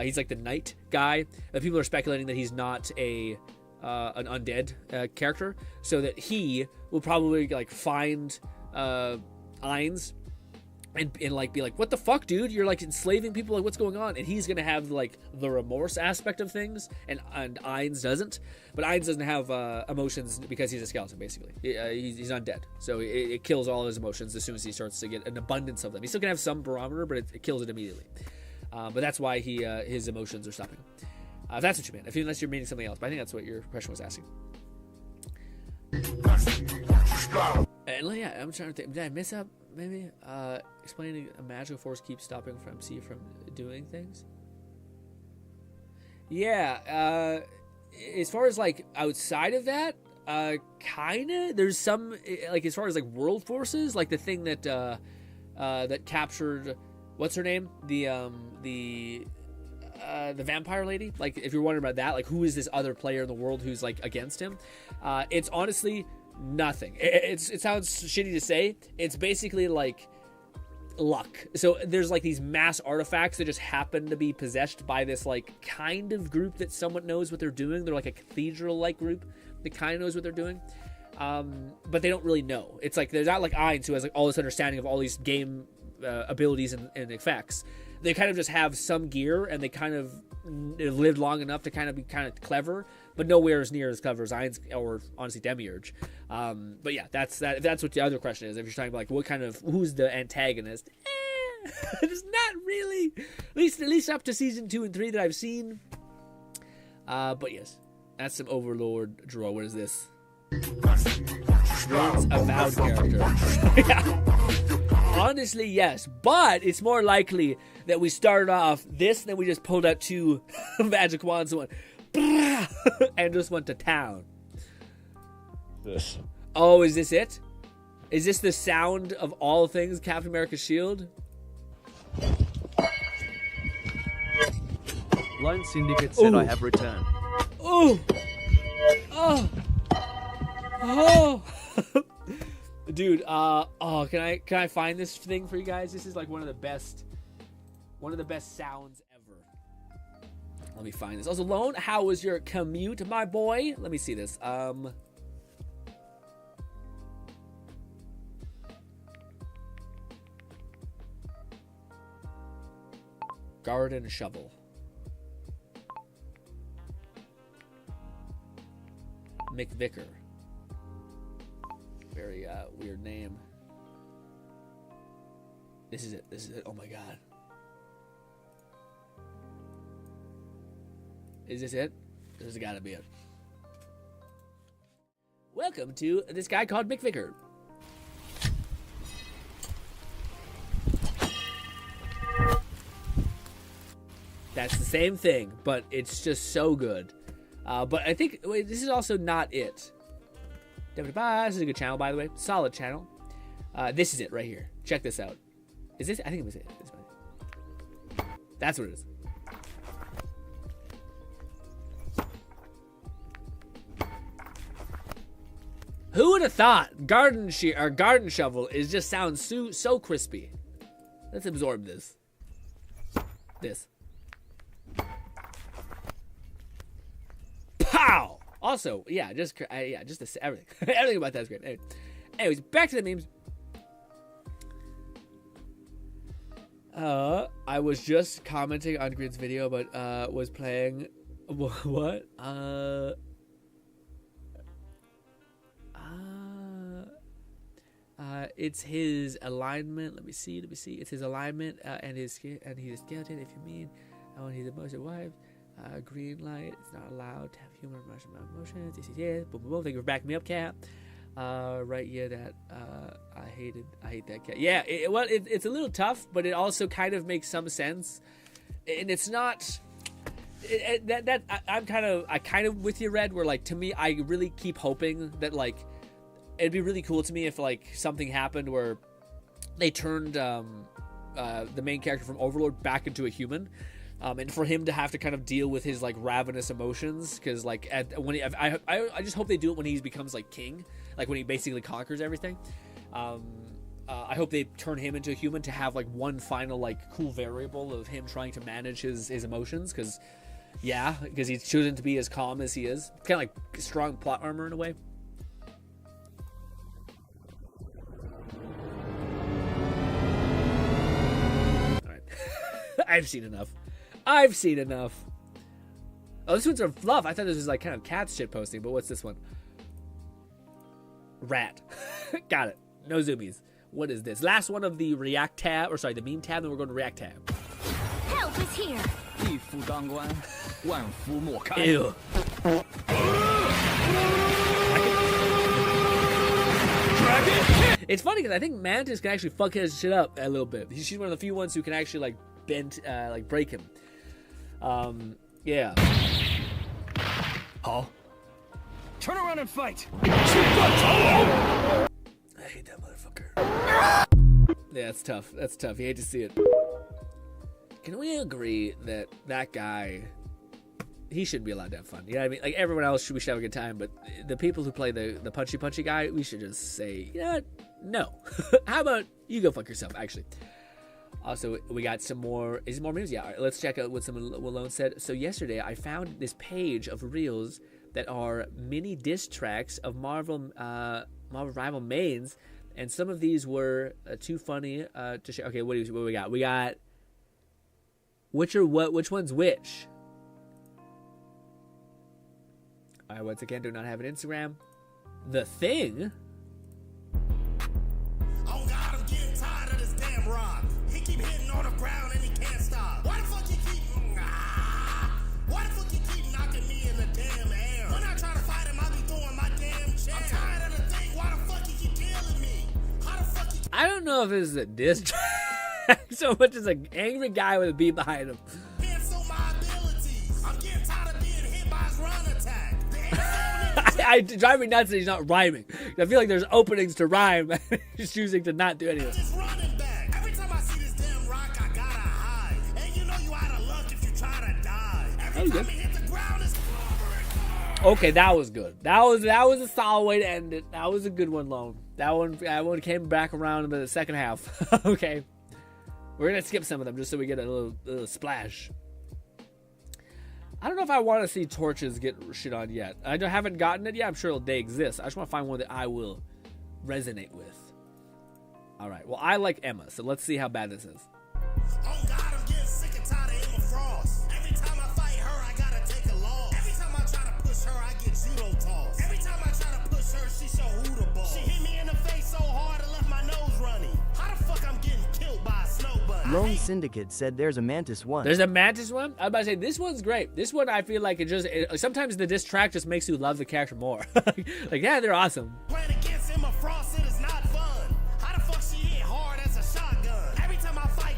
He's the knight guy. People are speculating that he's not an undead character, so that he will probably find Ainz and be like, what the fuck, dude? You're enslaving people. What's going on? And he's gonna have the remorse aspect of things, and Ainz doesn't. But Ainz doesn't have emotions because he's a skeleton. Basically, he's undead, so it kills all his emotions as soon as he starts to get an abundance of them. He's still gonna have some barometer, but it kills it immediately. But that's why his emotions are stopping. If that's what you meant, unless you're meaning something else, but I think that's what your question was asking. And yeah, I'm trying to think. Did I miss up? Maybe explaining a magical force keeps stopping MC from doing things. Yeah, as far as outside of that, kinda. There's some as far as world forces, the thing that that captured what's her name, the vampire lady. If you're wondering about that, who is this other player in the world who's against him? It's honestly nothing. It sounds shitty to say. It's basically luck. So there's these mass artifacts that just happen to be possessed by this kind of group that somewhat knows what they're doing. They're a cathedral group that kind of knows what they're doing, but they don't really know. It's they're not Ainz, who has all this understanding of all these game abilities and effects. They kind of just have some gear, and they kind of lived long enough to kind of be kind of clever, but nowhere as near as clever as Ainz or honestly Demiurge. But yeah, that's what the other question is. If you're talking about what kind of who's the antagonist, it's not really. At least up to season 2 and 3 that I've seen. But yes, that's some Overlord draw. What is this? Grins, avowed character. Yeah. Honestly, yes, but it's more likely that we started off this, then we just pulled out 2 magic wands and went, and just went to town. This. Oh, is this it? Is this the sound of all things Captain America's shield? Lone Syndicate said, Ooh. I have returned. Oh! Oh! Oh! Dude, can I find this thing for you guys? This is one of the best sounds ever. Let me find this. Also, Lone, how was your commute, my boy? Let me see this. Garden shovel. McVicker. Very weird name. This is it. Oh my god. Is this it? This has gotta be it. Welcome to this guy called McVicker. That's the same thing, but it's just so good. But I think this is also not it. This is a good channel, by the way. Solid channel. This is it right here. Check this out. Is this? I think it was it. That's what it is. Who would have thought garden shovel just sounds so crispy. Let's absorb this. Pow! Also, yeah, everything. Everything about that is great. Anyways, back to the memes. I was just commenting on Grinn's video, but was playing what? It's his alignment. Let me see. It's his alignment and he's a skeleton. If you mean, he's the most wife. Green light. It's not allowed to have humor emotions. Yes. Boom, boom, boom. Thank you for backing me up, Cat. Right, yeah, that I hate that cat. Yeah, it's a little tough, but it also kind of makes some sense, and it's not. I'm kind of with you, Red. Where like to me, I really keep hoping that like it'd be really cool to me if like something happened where they turned the main character from Overlord back into a human. And for him to have to kind of deal with his like ravenous emotions, because like I just hope they do it when he becomes like king, like when he basically conquers everything. I hope they turn him into a human to have like one final like cool variable of him trying to manage his emotions, because he's choosing to be as calm as he is. It's kind of like strong plot armor in a way. All right, I've seen enough. Oh, this one's a fluff. I thought this was like kind of cat shit posting, but what's this one? Rat. Got it. No zoomies. What is this? Last one of the React tab, or sorry, the meme tab, then we're going to React tab. Help is here. Ew. It's funny because I think Mantis can actually fuck his shit up a little bit. She's one of the few ones who can actually like bend, like break him. Yeah. Huh? Turn around and fight. I hate that motherfucker. Yeah, that's tough. That's tough. You hate to see it. Can we agree that that guy, he shouldn't be allowed to have fun? You know what I mean? Like everyone else, we should have a good time, but the people who play the punchy guy, we should just say, you know what? No. How about you go fuck yourself, actually. Also, we got some more. Is it more memes? Yeah. All right, let's check out what someone Malone said. So yesterday, I found this page of reels that are mini diss tracks of Marvel rival mains, and some of these were too funny to share. Okay, what we got? We got which are what? Which one's which? All right. Once again, do not have an Instagram. The Thing. Oh God, I'm getting tired of this damn rock. He keep hitting on the ground and he can't stop. Why the fuck you keep knocking me in the damn air? When I try to fight him, I be throwing my damn chair. I'm tired of the thing. Why the fuck you keep killing me? How the fuck you? I don't know if this is a diss track so much as an angry guy with a beat behind him. Cancel my abilities. I'm getting tired of being hit by his run attack. I drive me nuts that he's not rhyming. I feel like there's openings to rhyme. He's choosing to not do anything. Just running back. Every time I see this damn rock, I gotta hide. And you know you out of luck if you try to die. Every time he hit the ground, it's okay, that was good. That was a solid way to end it. That was a good one, Lone. That one came back around in the second half. Okay. We're gonna skip some of them just so we get a little splash. I don't know if I want to see torches get shit on yet. I haven't gotten it yet. I'm sure they exist. I just want to find one that I will resonate with. All right. Well, I like Emma, so let's see how bad this is. Oh God, I'm getting sick and tired of Emma Frost. Every time I fight her, I gotta take a loss. Every time I try to push her, I get judo tossed. Every time I try to push her, she show who the ball. She hit me in the face so hard it left my nose running. How the fuck I'm getting killed by a snow bunny? Lone Syndicate said there's a Mantis one. There's a Mantis one? I was about to say, this one's great. This one, I feel like sometimes the diss track just makes you love the character more. Like, yeah, they're awesome. Playing against Emma Frost, it is not fun. How the fuck she hit hard as a shotgun? Every time I fight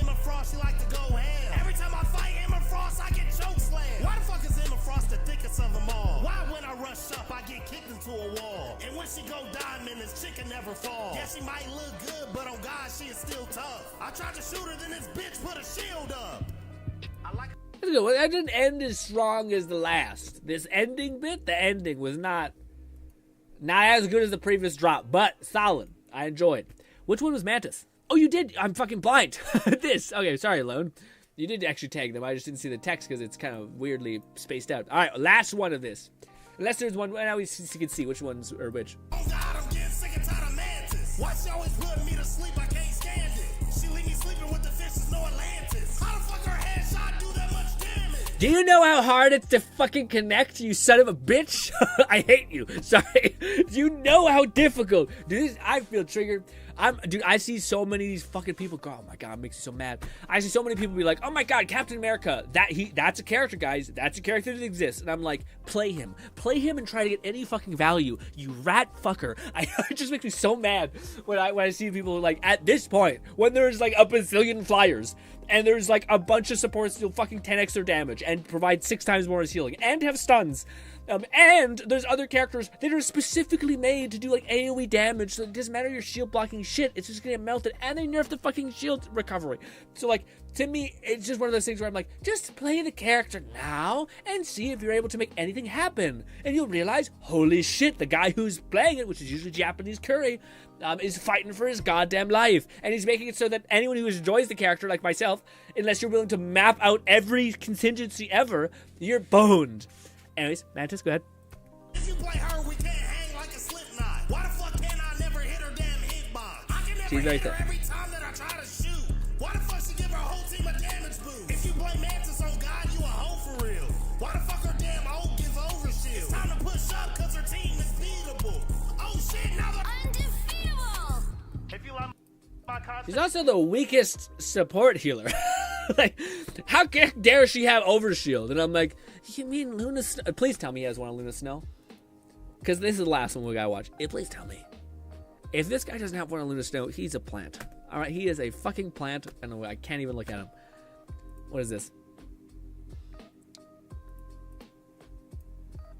Emma Frost, she like to go ham. Every time I fight Emma Frost, I get choke slammed. Why the fuck is Emma Frost the thickest of them all? Why when I rush up, I get kicked into a wall? And when she go diamond, this chicken never fall. Yeah, she might look good, but on God, she is still tough. I tried to shoot her, then this bitch put a shield up. That's good. Well, that didn't end as strong as the last. This ending bit, the ending was not as good as the previous drop, but solid. I enjoyed. Which one was Mantis? Oh, you did. I'm fucking blind. This. Okay, sorry, Lone. You did actually tag them. I just didn't see the text because it's kind of weirdly spaced out. All right, last one of this. Unless there's one, now we can see which ones are which. Oh God, I'm getting sick and tired of Mantis. Why she always putting me to sleep? I can't stand it. She leave me sleeping with the fishes, no Atlantis. How the fuck her headshot do that much damage? Do you know how hard it's to fucking connect, you son of a bitch? I hate you. Sorry. Do you know how difficult? Dude, I feel triggered. Dude, I see so many of these fucking people go, oh my god, it makes me so mad. I see so many people be like, oh my god, Captain America, that's a character, guys. That's a character that exists. And I'm like, play him and try to get any fucking value, you rat fucker. It just makes me so mad when I see people like, at this point, when there's like a bazillion flyers, and there's like a bunch of supports to do fucking 10x their damage and provide 6 times more as healing and have stuns. And there's other characters that are specifically made to do like AoE damage, so it doesn't matter your shield blocking shit, it's just gonna get melted, and they nerf the fucking shield recovery. So like, to me, it's just one of those things where I'm like, just play the character now and see if you're able to make anything happen. And you'll realize, holy shit, the guy who's playing it, which is usually Japanese Curry, is fighting for his goddamn life. And he's making it so that anyone who enjoys the character, like myself, unless you're willing to map out every contingency ever, you're boned. Anyways, Mantis, go ahead. If you play her, we can't hang like a slip knot. Why the fuck can I never hit her damn hitbox? I can never hit her every time that I try to shoot. Why the fuck she give her whole team a damage boost? If you play Mantis on God, you a hoe for real. Why the fuck her damn ult gives overshield? It's time to push up cause her team is beatable. Oh shit, now they're undefeatable. If you like my content. She's also the weakest support healer. Like, how dare she have overshield? And I'm like, you mean Luna Snow? Please tell me he has one on Luna Snow. Because this is the last one we gotta watch. Please tell me. If this guy doesn't have one on Luna Snow, he's a plant. Alright, he is a fucking plant. And I can't even look at him. What is this?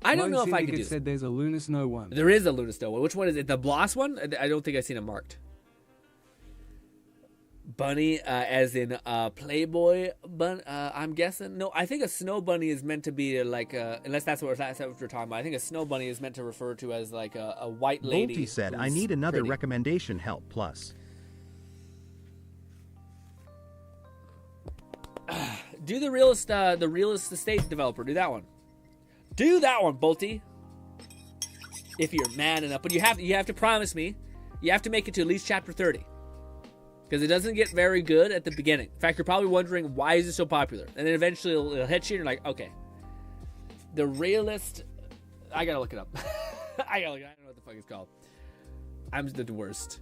I don't know if I can do this. Said there's a Luna Snow one. There is a Luna Snow one. Which one is it? The Bloss one? I don't think I've seen it marked. Bunny, as in Playboy Bunny. I'm guessing. No, I think a snow bunny is meant to be like, unless that's what we're talking about. I think a snow bunny is meant to refer to as like a white lady. Volty said, "I need another recommendation help plus." Do the realist estate developer. Do that one. Do that one, Bolty. If you're mad enough, but you have to promise me, you have to make it to at least chapter 30. Because it doesn't get very good at the beginning. In fact, you're probably wondering, why is it so popular? And then eventually it'll hit you and you're like, okay. The realist... I gotta look it up. I don't know what the fuck it's called. I'm the worst.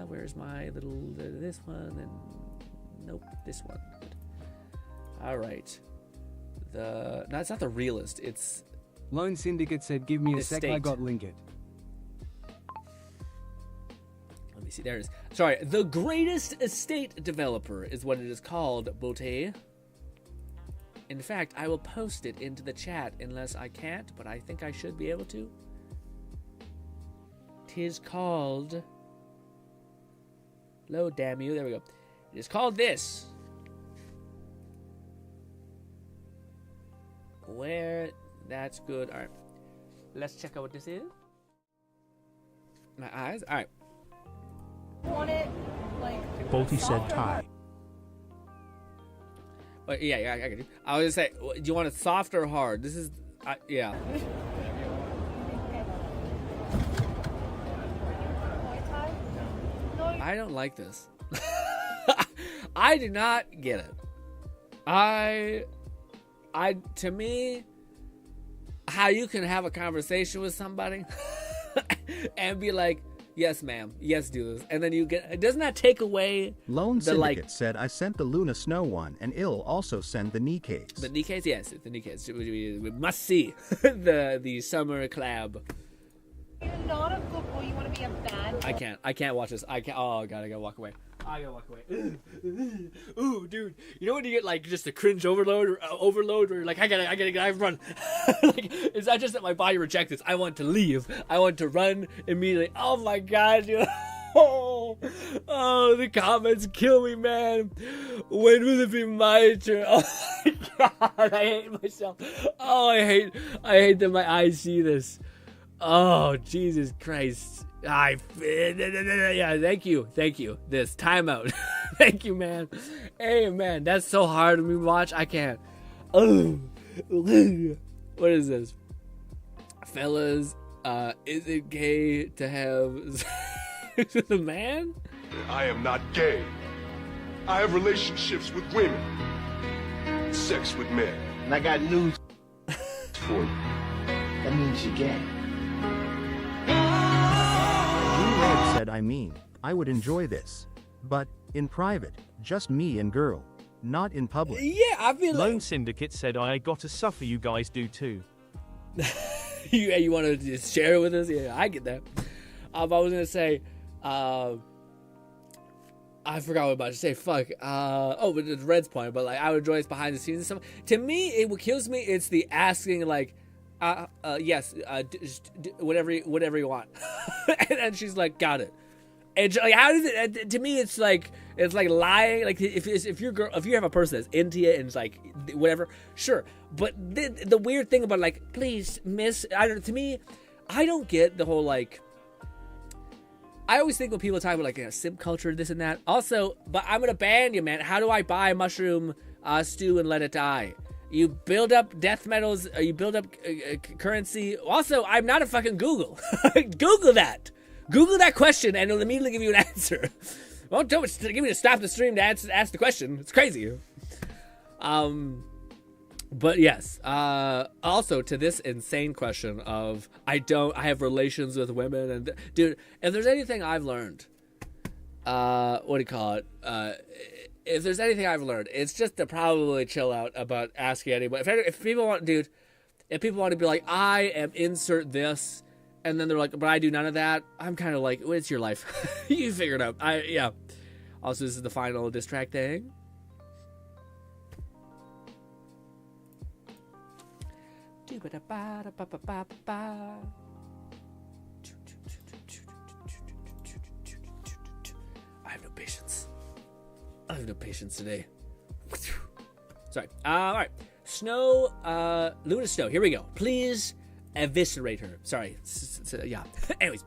Where's my little... this one? And nope, this one. Alright. No, it's not the realist. It's... Lone Syndicate said, give me a sec, I got Linked. Let me see, there it is. Sorry, the greatest estate developer is what it is called, Bote. In fact, I will post it into the chat unless I can't, but I think I should be able to. Tis called... Load, damn you. There we go. It is called this. Where... That's good. Alright. Let's check out what this is. My eyes? Alright. Want it like Bolty said tie. But yeah, I can do. I was gonna say, do you want it soft or hard? This is, yeah. I don't like this. I do not get it. To me, how you can have a conversation with somebody and be like, yes, ma'am. Yes, do this. And then you get... Doesn't that take away... Lone Syndicate said, I sent the Luna Snow one, and Ill also sent the knee case. The knee case? Yes, the knee case. We must see the summer collab. You're not a good boy. You want to be a bad boy. I can't watch this. I can't... Oh, God, I gotta walk away. I gotta walk away. Ooh, dude. You know when you get, like, just a cringe overload where you're like, I gotta run. Like, it's not just that my body rejects this. I want to leave. I want to run immediately. Oh, my God, dude. Oh, the comments kill me, man. When will it be my turn? Oh, my God. I hate myself. Oh, I hate that my eyes see this. Oh, Jesus Christ. Yeah, thank you. This timeout. Thank you, man. Hey, man, that's so hard to watch. I can't. Oh, what is this, fellas? Is it gay to have sex with a man? I am not gay. I have relationships with women, sex with men. And I got news for you. That means you're gay. Caleb said, I would enjoy this. But, in private, just me and girl. Not in public. Yeah, I feel like... Lone Syndicate said, I gotta suffer, you guys do too. you want to just share it with us? Yeah, I get that. I was going to say... I forgot what I was about to say. Fuck. But it's Red's point. But like, I would enjoy this behind the scenes and stuff. To me, what kills me, it's the asking like, yes, whatever you want, and she's like, got it. And like, how does it? To me, it's like lying. Like if you have a person that's into you and it's like whatever, sure. But the weird thing about like, please, miss. To me, I don't get the whole like. I always think when people talk about like simp culture, this and that. Also, but I'm gonna ban you, man. How do I buy mushroom stew and let it die? You build up death metals. You build up currency. Also, I'm not a fucking Google. Google that. Google that question, and it'll immediately give you an answer. Well, don't give me to stop the stream to ask the question. It's crazy. But yes, also to this insane question of I have relations with women, and dude, if there's anything I've learned, what do you call it? If there's anything I've learned, it's just to probably chill out about asking anybody. If people want, dude, if people want to be like, I am insert this, and then they're like, but I do none of that, I'm kind of like, well, it's your life. You figure it out. Yeah. Also, this is the final diss track thing. I have no patience. I have no patience today. Sorry. All right. Snow, Luna Snow. Here we go. Please eviscerate her. Sorry. Yeah. Anyways.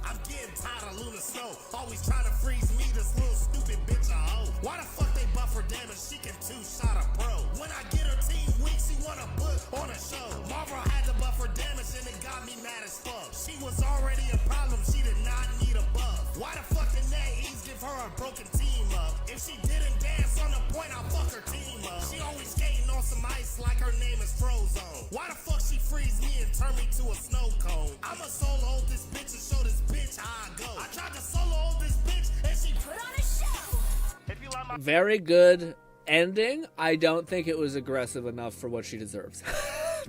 I'm getting tired of Luna Snow. Always trying to freeze me, this little stupid bitch a hoe. Why the fuck they buffer damage? She can two-shot a pro. When I get her team weak, she wanna put on a show. Marvel had to buffer damage and it got me mad as fuck. She was already a problem. She did not need a buff. Why the fuck did Naeves give her a broken team up? If she didn't dance on the point, I'll fuck her team up. She always skating on some ice like her name is Frozone. Why the fuck she freeze me and turn me to a snow cone? I'ma solo hold this bitch and show this bitch how I go. I tried to solo hold this bitch and she put on a show. If you like my very good ending. I don't think it was aggressive enough for what she deserves.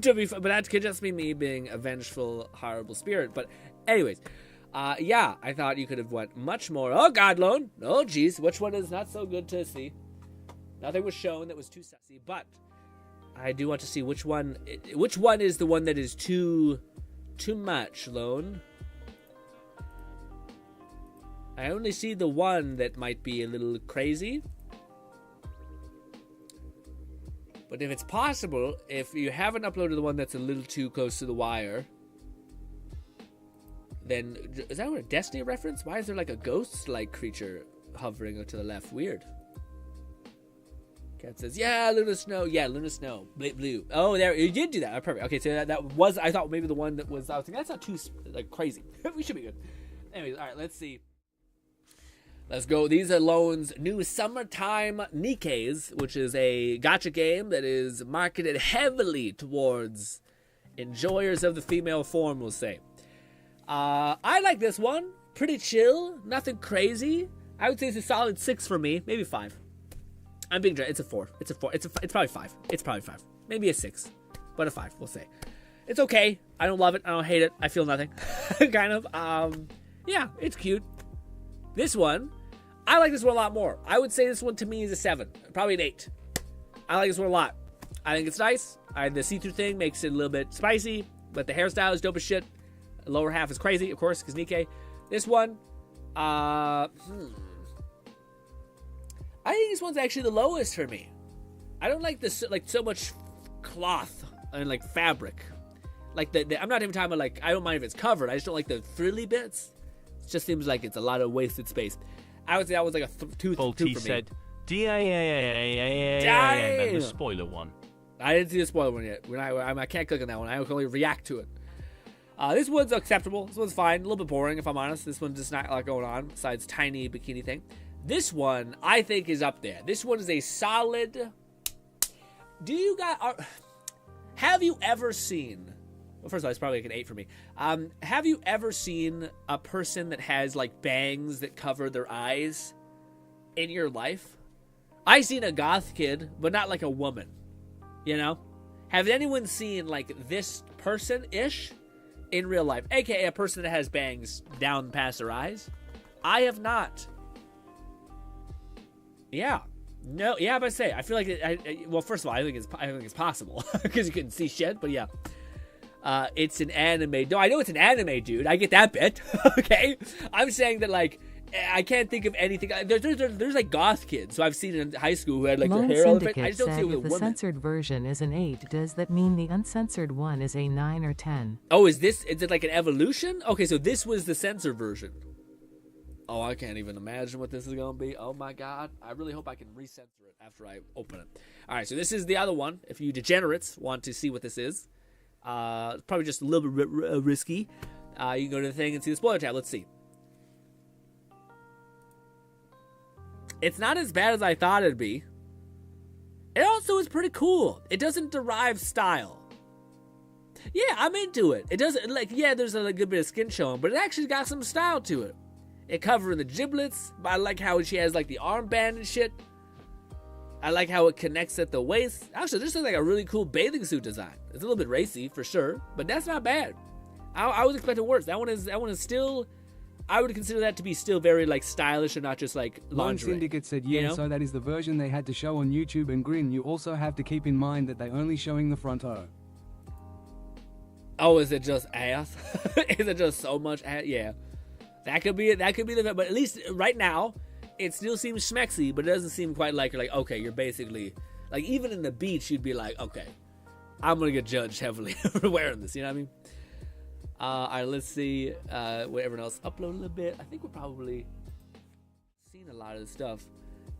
But that could just be me being a vengeful, horrible spirit. But anyways, yeah, I thought you could have went much more. Oh, God, Lone. Oh, geez. Which one is not so good to see? Nothing was shown that was too sexy, but I do want to see which one is the one that is too much, Lone. I only see the one that might be a little crazy. But if it's possible, if you haven't uploaded the one that's a little too close to the wire, then is that a Destiny reference? Why is there like a ghost-like creature hovering to the left? Weird. Cat says, yeah, Luna Snow. Yeah, Luna Snow. Blue. Oh, there, you did do that. Oh, perfect. Okay, so that was, I thought maybe the one that was, I was thinking, that's not too, like, crazy. We should be good. Anyways, all right, let's see. Let's go. These are Lone's new Summertime Nikes, which is a gacha game that is marketed heavily towards enjoyers of the female form, we'll say. I like this one. Pretty chill. Nothing crazy. I would say it's a solid 6 for me. Maybe 5. I'm being generous. It's a 4. It's a 4. It's probably 5. It's probably 5. Maybe a 6. But a 5, we'll say. It's okay. I don't love it. I don't hate it. I feel nothing. Kind of. Yeah, it's cute. This one, I like this one a lot more. I would say this one to me is a 7. Probably an 8. I like this one a lot. I think it's nice. The see-through thing makes it a little bit spicy, but the hairstyle is dope as shit. The lower half is crazy, of course, because Nikkei. This one, I think this one's actually the lowest for me. I don't like this, like, so much cloth and, like, fabric. Like, I'm not even talking about, like, I don't mind if it's covered. I just don't like the frilly bits. It just seems like it's a lot of wasted space. I would say that was like a 2 for me. Said, and the spoiler one. I didn't see the spoiler one yet. I can't click on that one. I can only react to it. This one's acceptable. This one's fine. A little bit boring, if I'm honest. This one's just not a lot going on besides tiny bikini thing. This one, I think, is up there. This one is a solid... Have you ever seen Well, first of all, it's probably like an 8 for me. Have you ever seen a person that has like bangs that cover their eyes in your life? I seen a goth kid, but not like a woman. You know? Have anyone seen like this person-ish in real life? AKA a person that has bangs down past their eyes? I have not. Yeah. No, yeah, but I feel like well, first of all, I think it's possible because you can see shit, but yeah. It's an anime. No, I know it's an anime, dude. I get that bit. Okay, I'm saying that like I can't think of anything. There's like goth kids, so I've seen in high school who had like their hair all the way. I just don't see it with a woman. The censored version is an 8. Does that mean the uncensored one is a 9 or 10? Oh, is it like an evolution? Okay, so this was the censored version. Oh, I can't even imagine what this is gonna be. Oh my god, I really hope I can recensor it after I open it. All right, so this is the other one. If you degenerates want to see what this is. It's probably just a little bit risky. You can go to the thing and see the spoiler tab. Let's see. It's not as bad as I thought it'd be. It also is pretty cool. It doesn't derive style. Yeah, I'm into it. It doesn't, like, yeah, there's a good bit of skin showing, but it actually got some style to it. It covering the giblets, but I like how she has, like, the armband and shit. I like how it connects at the waist. Actually, this looks like a really cool bathing suit design. It's a little bit racy, for sure, but that's not bad. I was expecting worse. That one is still, I would consider that to be still very, like, stylish and not just, like, lingerie. Lone Syndicate said, yeah, you know? So that is the version they had to show on YouTube and GRINN. You also have to keep in mind that they're only showing the front O. Oh, is it just ass? Is it just so much ass? Yeah. That could be it. That could be the, but at least right now, it still seems schmexy, but it doesn't seem quite like you're like, okay, you're basically, like, even in the beach, you'd be like, okay, I'm going to get judged heavily for wearing this, you know what I mean? All right, let's see what everyone else upload a little bit. I think we're probably seen a lot of this stuff.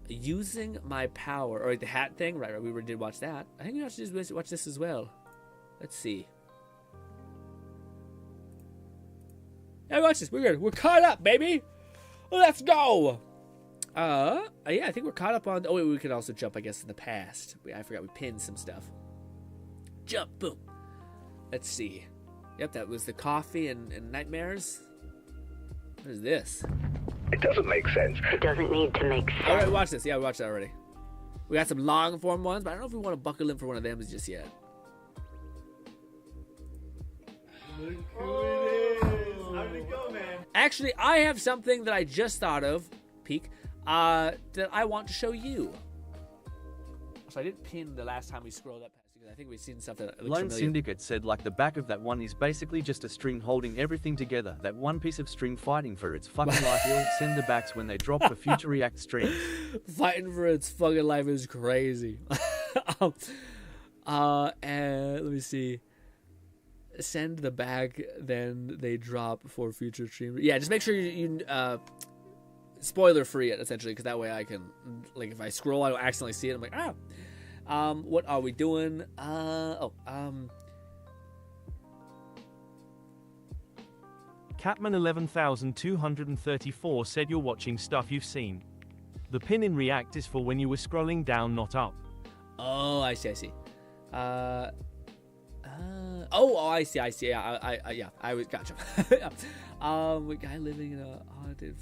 Using my power, or like the hat thing, right, we did watch that. I think we should just watch this as well. Let's see. Yeah, watch this. We're good. We're caught up, baby. Let's go. Yeah, I think we're caught up on. Oh wait, we could also jump, I guess, in the past. I forgot we pinned some stuff. Jump, boom. Let's see. Yep, that was the coffee and nightmares. What is this? It doesn't make sense. It doesn't need to make sense. All right, watch this. Yeah, we watched that already. We got some long form ones, but I don't know if we want to buckle in for one of them just yet. Look who it is. How'd it go, man? Actually, I have something that I just thought of. Peek. That I want to show you. So I didn't pin the last time we scrolled up past because I think we've seen stuff that looks Lone familiar. Syndicate said like the back of that one is basically just a string holding everything together. That one piece of string fighting for its fucking life will send the backs when they drop the future react string. Fighting for its fucking life is crazy. And let me see. Send the back, then they drop for future stream. Yeah, just make sure you spoiler free it essentially, because that way I can, like, if I scroll, I don't accidentally see it. I'm like, ah. What are we doing? Catman 11234 said you're watching stuff you've seen. The pin in React is for when you were scrolling down, not up. Oh, I see. I see. Yeah, I was gotcha. A guy living in a haunted.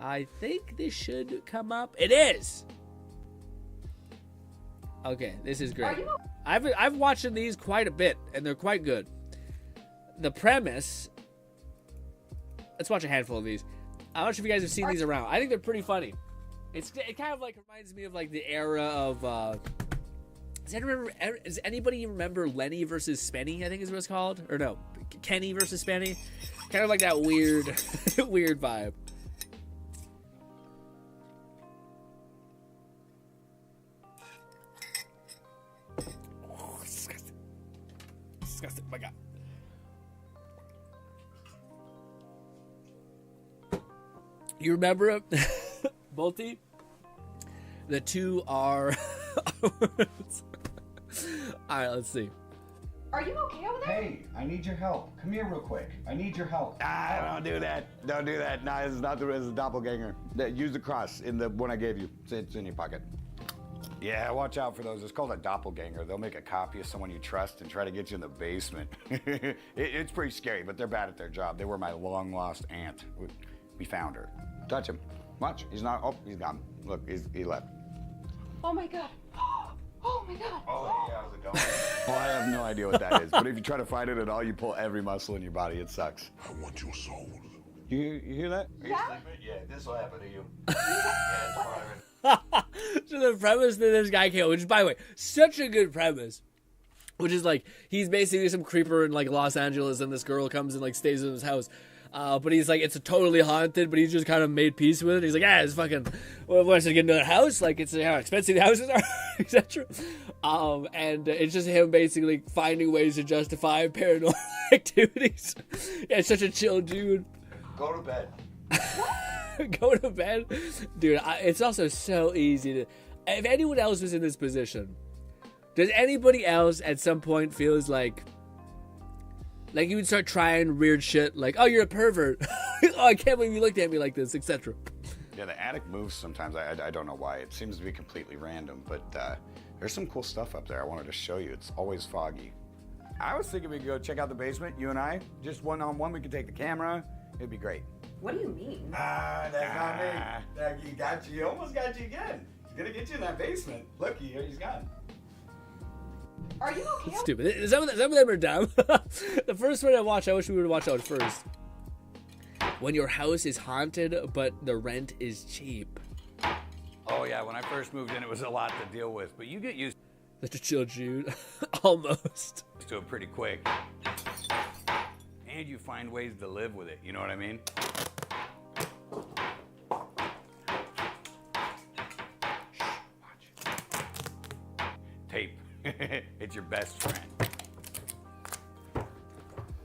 I think this should come up. It is. Okay, this is great. I've watched these quite a bit, and they're quite good. The premise. Let's watch a handful of these. I'm not sure if you guys have seen these around. I think they're pretty funny. It kind of like reminds me of like the era of. Does anybody remember Lenny versus Spenny? I think is what it's called, or no, Kenny versus Spenny. Kind of like that weird, weird vibe. Disgusting. My God. You remember it? Bolty? The two are. Alright, let's see. Are you okay over there? Hey, I need your help. Come here real quick. I need your help. Don't do that. Don't do that. No, this is not the doppelganger. Use the cross in the one I gave you. It's in your pocket. Yeah, watch out for those. It's called a doppelganger. They'll make a copy of someone you trust and try to get you in the basement. It's pretty scary, but they're bad at their job. They were my long-lost aunt. We found her. Touch him. Watch. He's not. Oh, he's gone. Look, he left. Oh my god. Oh my god. Oh, yeah, how's it going? Well, I have no idea what that is, but if you try to fight it at all, you pull every muscle in your body. It sucks. I want your soul. You hear that? Are you Yeah? sleeping? Yeah, this will happen to you. So the premise that this guy came, which by the way, such a good premise. Which is like, he's basically some creeper in like Los Angeles and this girl comes and like stays in his house. But he's like, it's a totally haunted, but he's just kind of made peace with it. He's like, it's fucking, wants to get another house? Like, it's how expensive the houses are, etc. And it's just him basically finding ways to justify paranormal activities. Yeah, it's such a chill dude. Go to bed. Go to bed? Dude, it's also so easy to... If anyone else was in this position, does anybody else at some point feels like you would start trying weird shit like, oh, you're a pervert. Oh, I can't believe you looked at me like this, etc. Yeah, the attic moves sometimes. I don't know why. It seems to be completely random, but there's some cool stuff up there I wanted to show you. It's always foggy. I was thinking we could go check out the basement, you and I. Just one-on-one, we could take the camera. It'd be great. What do you mean? That's not me. He got you. He almost got you again. He's gonna get you in that basement. Look, he's gone. Are you okay? Stupid. Some of them are dumb. The first one I watched, I wish we would have watched that one first. When your house is haunted, but the rent is cheap. Oh yeah, when I first moved in, it was a lot to deal with, but you get used Such a chill dude. Almost. to it pretty quick. And you find ways to live with it, you know what I mean? Tape. It's your best friend.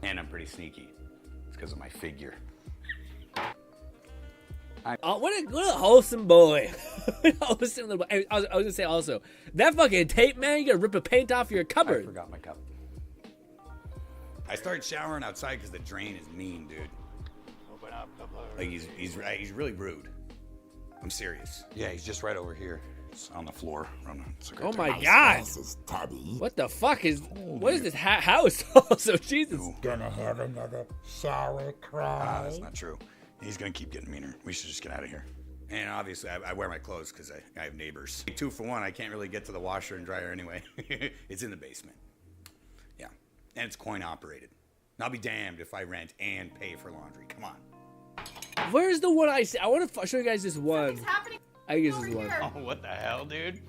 And I'm pretty sneaky. It's because of my figure. Oh, what a wholesome boy. Wholesome little boy. I was gonna say also, that fucking tape, man, you gotta rip a paint off your cupboard. I forgot my cup. I started showering outside because the drain is mean, dude. Open up the blur. Like he's really rude. I'm serious. Yeah, he's just right over here. It's on the floor. Oh my god! What the fuck is? What is this house? Also, Jesus. Gonna have another shower cry. That's not true. He's gonna keep getting meaner. We should just get out of here. And obviously, I wear my clothes because I have neighbors. 2 for 1. I can't really get to the washer and dryer anyway. It's in the basement. Yeah, and it's coin operated. And I'll be damned if I rent and pay for laundry. Come on. Where's the one I see? I want to show you guys this one. I guess this is one. Oh, what the hell, dude?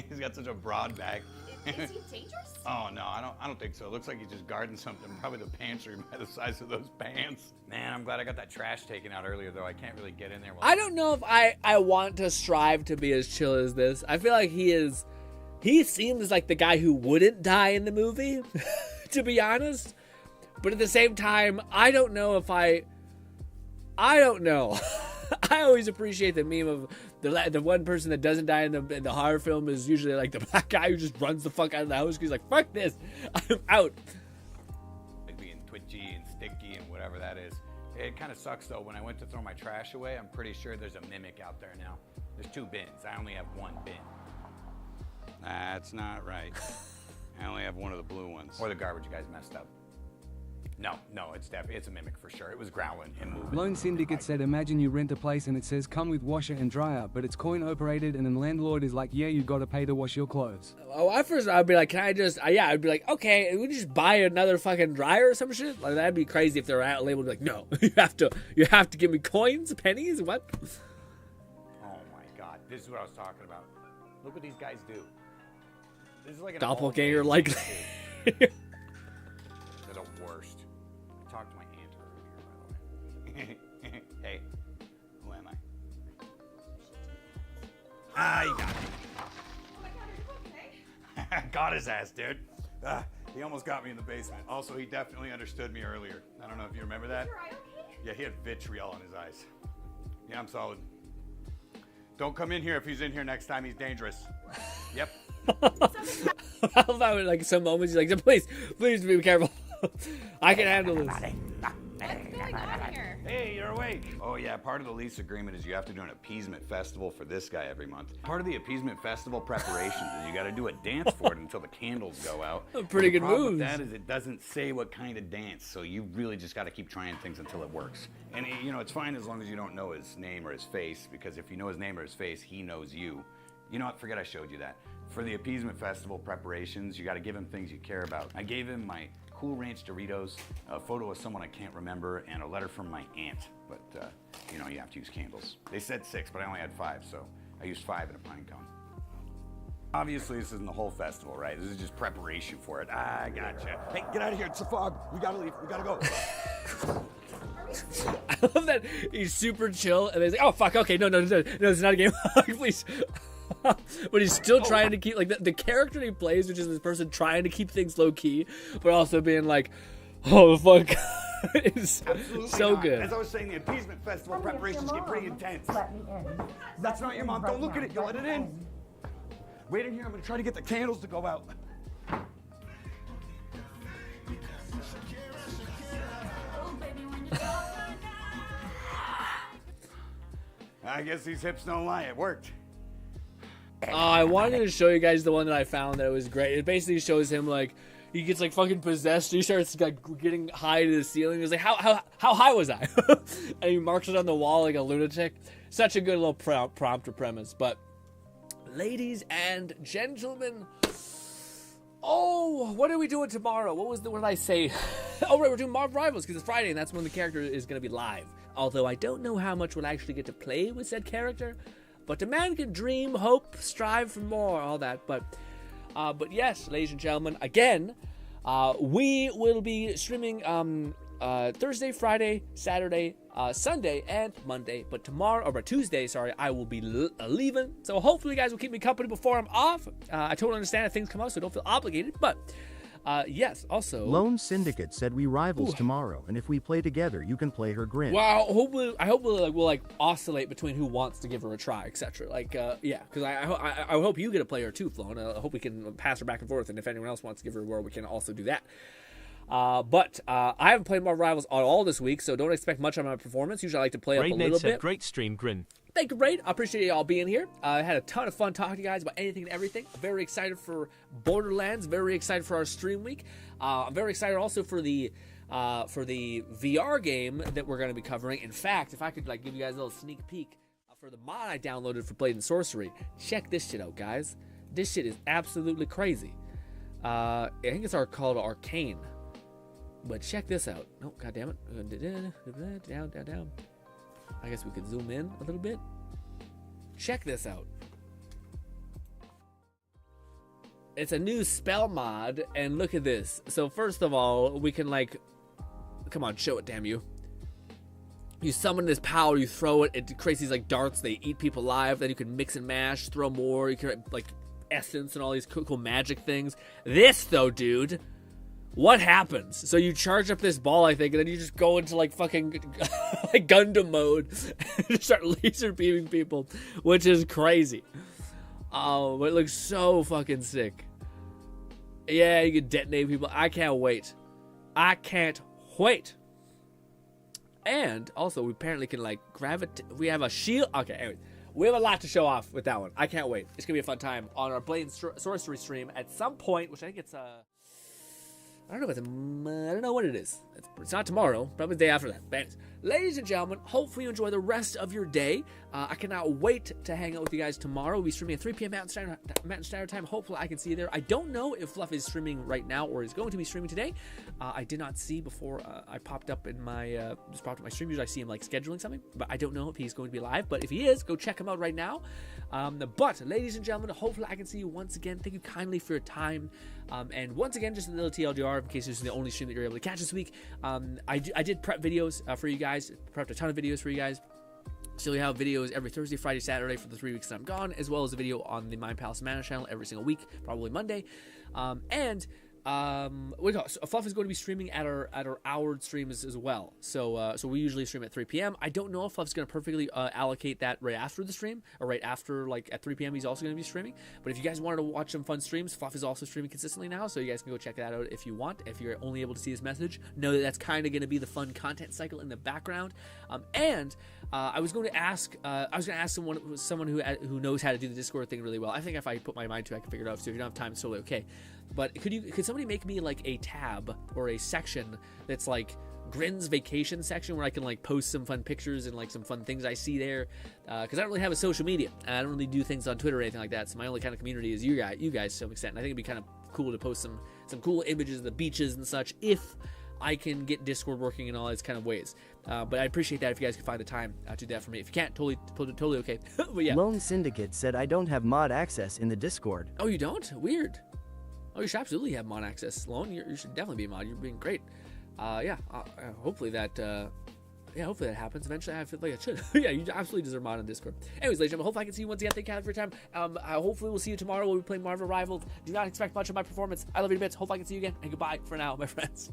He's got such a broad back. Is he dangerous? Oh no, I don't think so. It looks like he's just guarding something. Probably the pantry by the size of those pants. Man, I'm glad I got that trash taken out earlier, though. I can't really get in there. I don't know if I want to strive to be as chill as this. I feel like he seems like the guy who wouldn't die in the movie, to be honest. But at the same time, I don't know if I don't know. I always appreciate the meme of the one person that doesn't die in the horror film is usually like the black guy who just runs the fuck out of the house because he's like, fuck this, I'm out. Like being twitchy and sticky and whatever that is. It kind of sucks though. When I went to throw my trash away, I'm pretty sure there's a mimic out there now. There's 2 bins. I only have 1 bin. That's not right. I only have one of the blue ones. Or the garbage guys messed up. No, it's a mimic for sure. It was growling and moving. Lone Syndicate said, imagine you rent a place and it says come with washer and dryer, but it's coin operated and the landlord is like, yeah, you gotta pay to wash your clothes. Oh, at first I'd be like, can I just, I'd be like, okay, we just buy another fucking dryer or some shit? Like, that'd be crazy if they were out labeled like, no, you have to give me coins, pennies, what? Oh my god, this is what I was talking about. Look what these guys do. This is like an doppelganger likely. They're the worst. I talked to my aunt earlier, by the way. Hey, who am I? You got me. Oh my god, are you okay? Got his ass, dude. He almost got me in the basement. Also, he definitely understood me earlier. I don't know if you remember that. Is your eye okay? Yeah, he had vitriol in his eyes. Yeah, I'm solid. Don't come in here if he's in here next time. He's dangerous. Yep. How about like some moments he's like, please be careful. I can handle this. What's going on here? Hey, you're awake. Oh yeah, part of the lease agreement is you have to do an appeasement festival for this guy every month. Part of the appeasement festival preparations is you got to do a dance for it until the candles go out. Pretty good The problem moves. with that is it doesn't say what kind of dance, so you really just got to keep trying things until it works. And you know, it's fine as long as you don't know his name or his face, because if you know his name or his face, he knows you. You know what? Forget I showed you that. For the appeasement festival preparations, you got to give him things you care about. I gave him my Cool Ranch Doritos, a photo of someone I can't remember, and a letter from my aunt. But, you know, you have to use candles. They said 6, but I only had 5, so I used 5 in a pine cone. Obviously, this isn't the whole festival, right? This is just preparation for it. I gotcha. Hey, get out of here. It's a fog. We gotta leave. We gotta go. I love that he's super chill, and he's like, "Oh fuck, okay, no, it's not a game, please." But he's still trying to keep, like, the character he plays, which is this person trying to keep things low key, but also being like, "Oh fuck," is so good. As I was saying, the appeasement festival preparations get pretty intense. That's not your mom. Don't look at it. You'll let it in. Wait in here. I'm gonna try to get the candles to go out. I guess these hips don't lie. It worked. I wanted to show you guys the one that I found that was great. It basically shows him, like, he gets, like, fucking possessed. He starts, like, getting high to the ceiling. He's like, how high was I? And he marks it on the wall like a lunatic. Such a good little prompt or premise. But, ladies and gentlemen, oh, what are we doing tomorrow? What did I say? Oh, right, we're doing Marvel Rivals because it's Friday, and that's when the character is going to be live. Although I don't know how much we'll actually get to play with said character. But a man can dream, hope, strive for more, all that. But yes, ladies and gentlemen, again, we will be streaming Thursday, Friday, Saturday, Sunday, and Monday. But Tuesday, I will be leaving. So hopefully you guys will keep me company before I'm off. I totally understand if things come up, so don't feel obligated. But yes, also, Lone Syndicate said we rivals tomorrow, and if we play together, you can play her Grin. Wow, I hope we'll oscillate between who wants to give her a try, etc. Yeah, because I hope you get to play her too, Flo, and I hope we can pass her back and forth, and if anyone else wants to give her a whirl, we can also do that. But I haven't played Marvel Rivals at all this week, so don't expect much on my performance. Usually I like to play up a little bit. Great stream, Grin. Thank you, Braid. I appreciate y'all being here. I had a ton of fun talking to you guys about anything and everything. Very excited for Borderlands. Very excited for our stream week. I'm very excited also for the VR game that we're going to be covering. In fact, if I could give you guys a little sneak peek for the mod I downloaded for Blade and Sorcery, check this shit out, guys. This shit is absolutely crazy. I think it's called Arcane. But check this out. Oh, god damn it. Down. I guess we could zoom in a little bit. Check this out. It's a new spell mod, and look at this. So first of all, we can come on, show it, damn you. You summon this power, you throw it, it creates these darts, they eat people alive, then you can mix and mash, throw more, you can essence and all these cool magic things. This though, dude, what happens? So you charge up this ball, I think, and then you just go into fucking Gundam mode and just start laser beaming people, which is crazy. Oh, but it looks so fucking sick. Yeah, you can detonate people. I can't wait. And also, we apparently can we have a shield. Okay, anyway, we have a lot to show off with that one. I can't wait. It's gonna be a fun time on our Blade and Sorcery stream at some point, which I think it's I don't know what it is. It's not tomorrow, probably the day after that. But anyways, ladies and gentlemen, hopefully you enjoy the rest of your day. I cannot wait to hang out with you guys tomorrow. We'll be streaming at 3 p.m. Mountain Standard Time. Hopefully I can see you there. I don't know if Fluff is streaming right now or is going to be streaming today. I did not see before I popped up in my stream. Usually I see him scheduling something, but I don't know if he's going to be live. But if he is, go check him out right now. But ladies and gentlemen, hopefully I can see you once again. Thank you kindly for your time. And once again, just a little TLDR in case this is the only stream that you're able to catch this week. I did prep videos for you guys, prepped a ton of videos for you guys. So we have videos every Thursday, Friday, Saturday for the 3 weeks that I'm gone, as well as a video on the Mind Palace Mana channel every single week, probably Monday. And what do you call it? So Fluff is going to be streaming at our hour streams as well. So we usually stream at 3 p.m. I don't know if Fluff's going to perfectly allocate that right after the stream, or right after, like, at 3 p.m. he's also going to be streaming. But if you guys wanted to watch some fun streams, Fluff is also streaming consistently now, so you guys can go check that out if you want. If you're only able to see his message, know that that's kind of going to be the fun content cycle in the background. I was going to ask someone who knows how to do the Discord thing really well. I think if I put my mind to it, I can figure it out. So if you don't have time, it's totally okay. But could somebody make me like a tab or a section that's like Grinn's vacation section, where I can like post some fun pictures and like some fun things I see there? Because I don't really have a social media. I don't really do things on Twitter or anything like that. So my only kind of community is you guys to some extent. And I think it'd be kind of cool to post some cool images of the beaches and such if I can get Discord working in all these kind of ways. But I'd appreciate that if you guys could find the time to do that for me. If you can't, totally okay. But yeah. Lone Syndicate said I don't have mod access in the Discord. Oh, you don't? Weird. Oh, you should absolutely have mod access. Lone, you should definitely be a mod. You're being great. Hopefully that happens eventually. I feel like it should. Yeah, you absolutely deserve mod on Discord. Anyways, ladies and gentlemen, hopefully I can see you once again. Thank you for your time. Hopefully we'll see you tomorrow. We'll be playing Marvel Rivals. Do not expect much of my performance. I love you to bits. Hopefully I can see you again. And goodbye for now, my friends.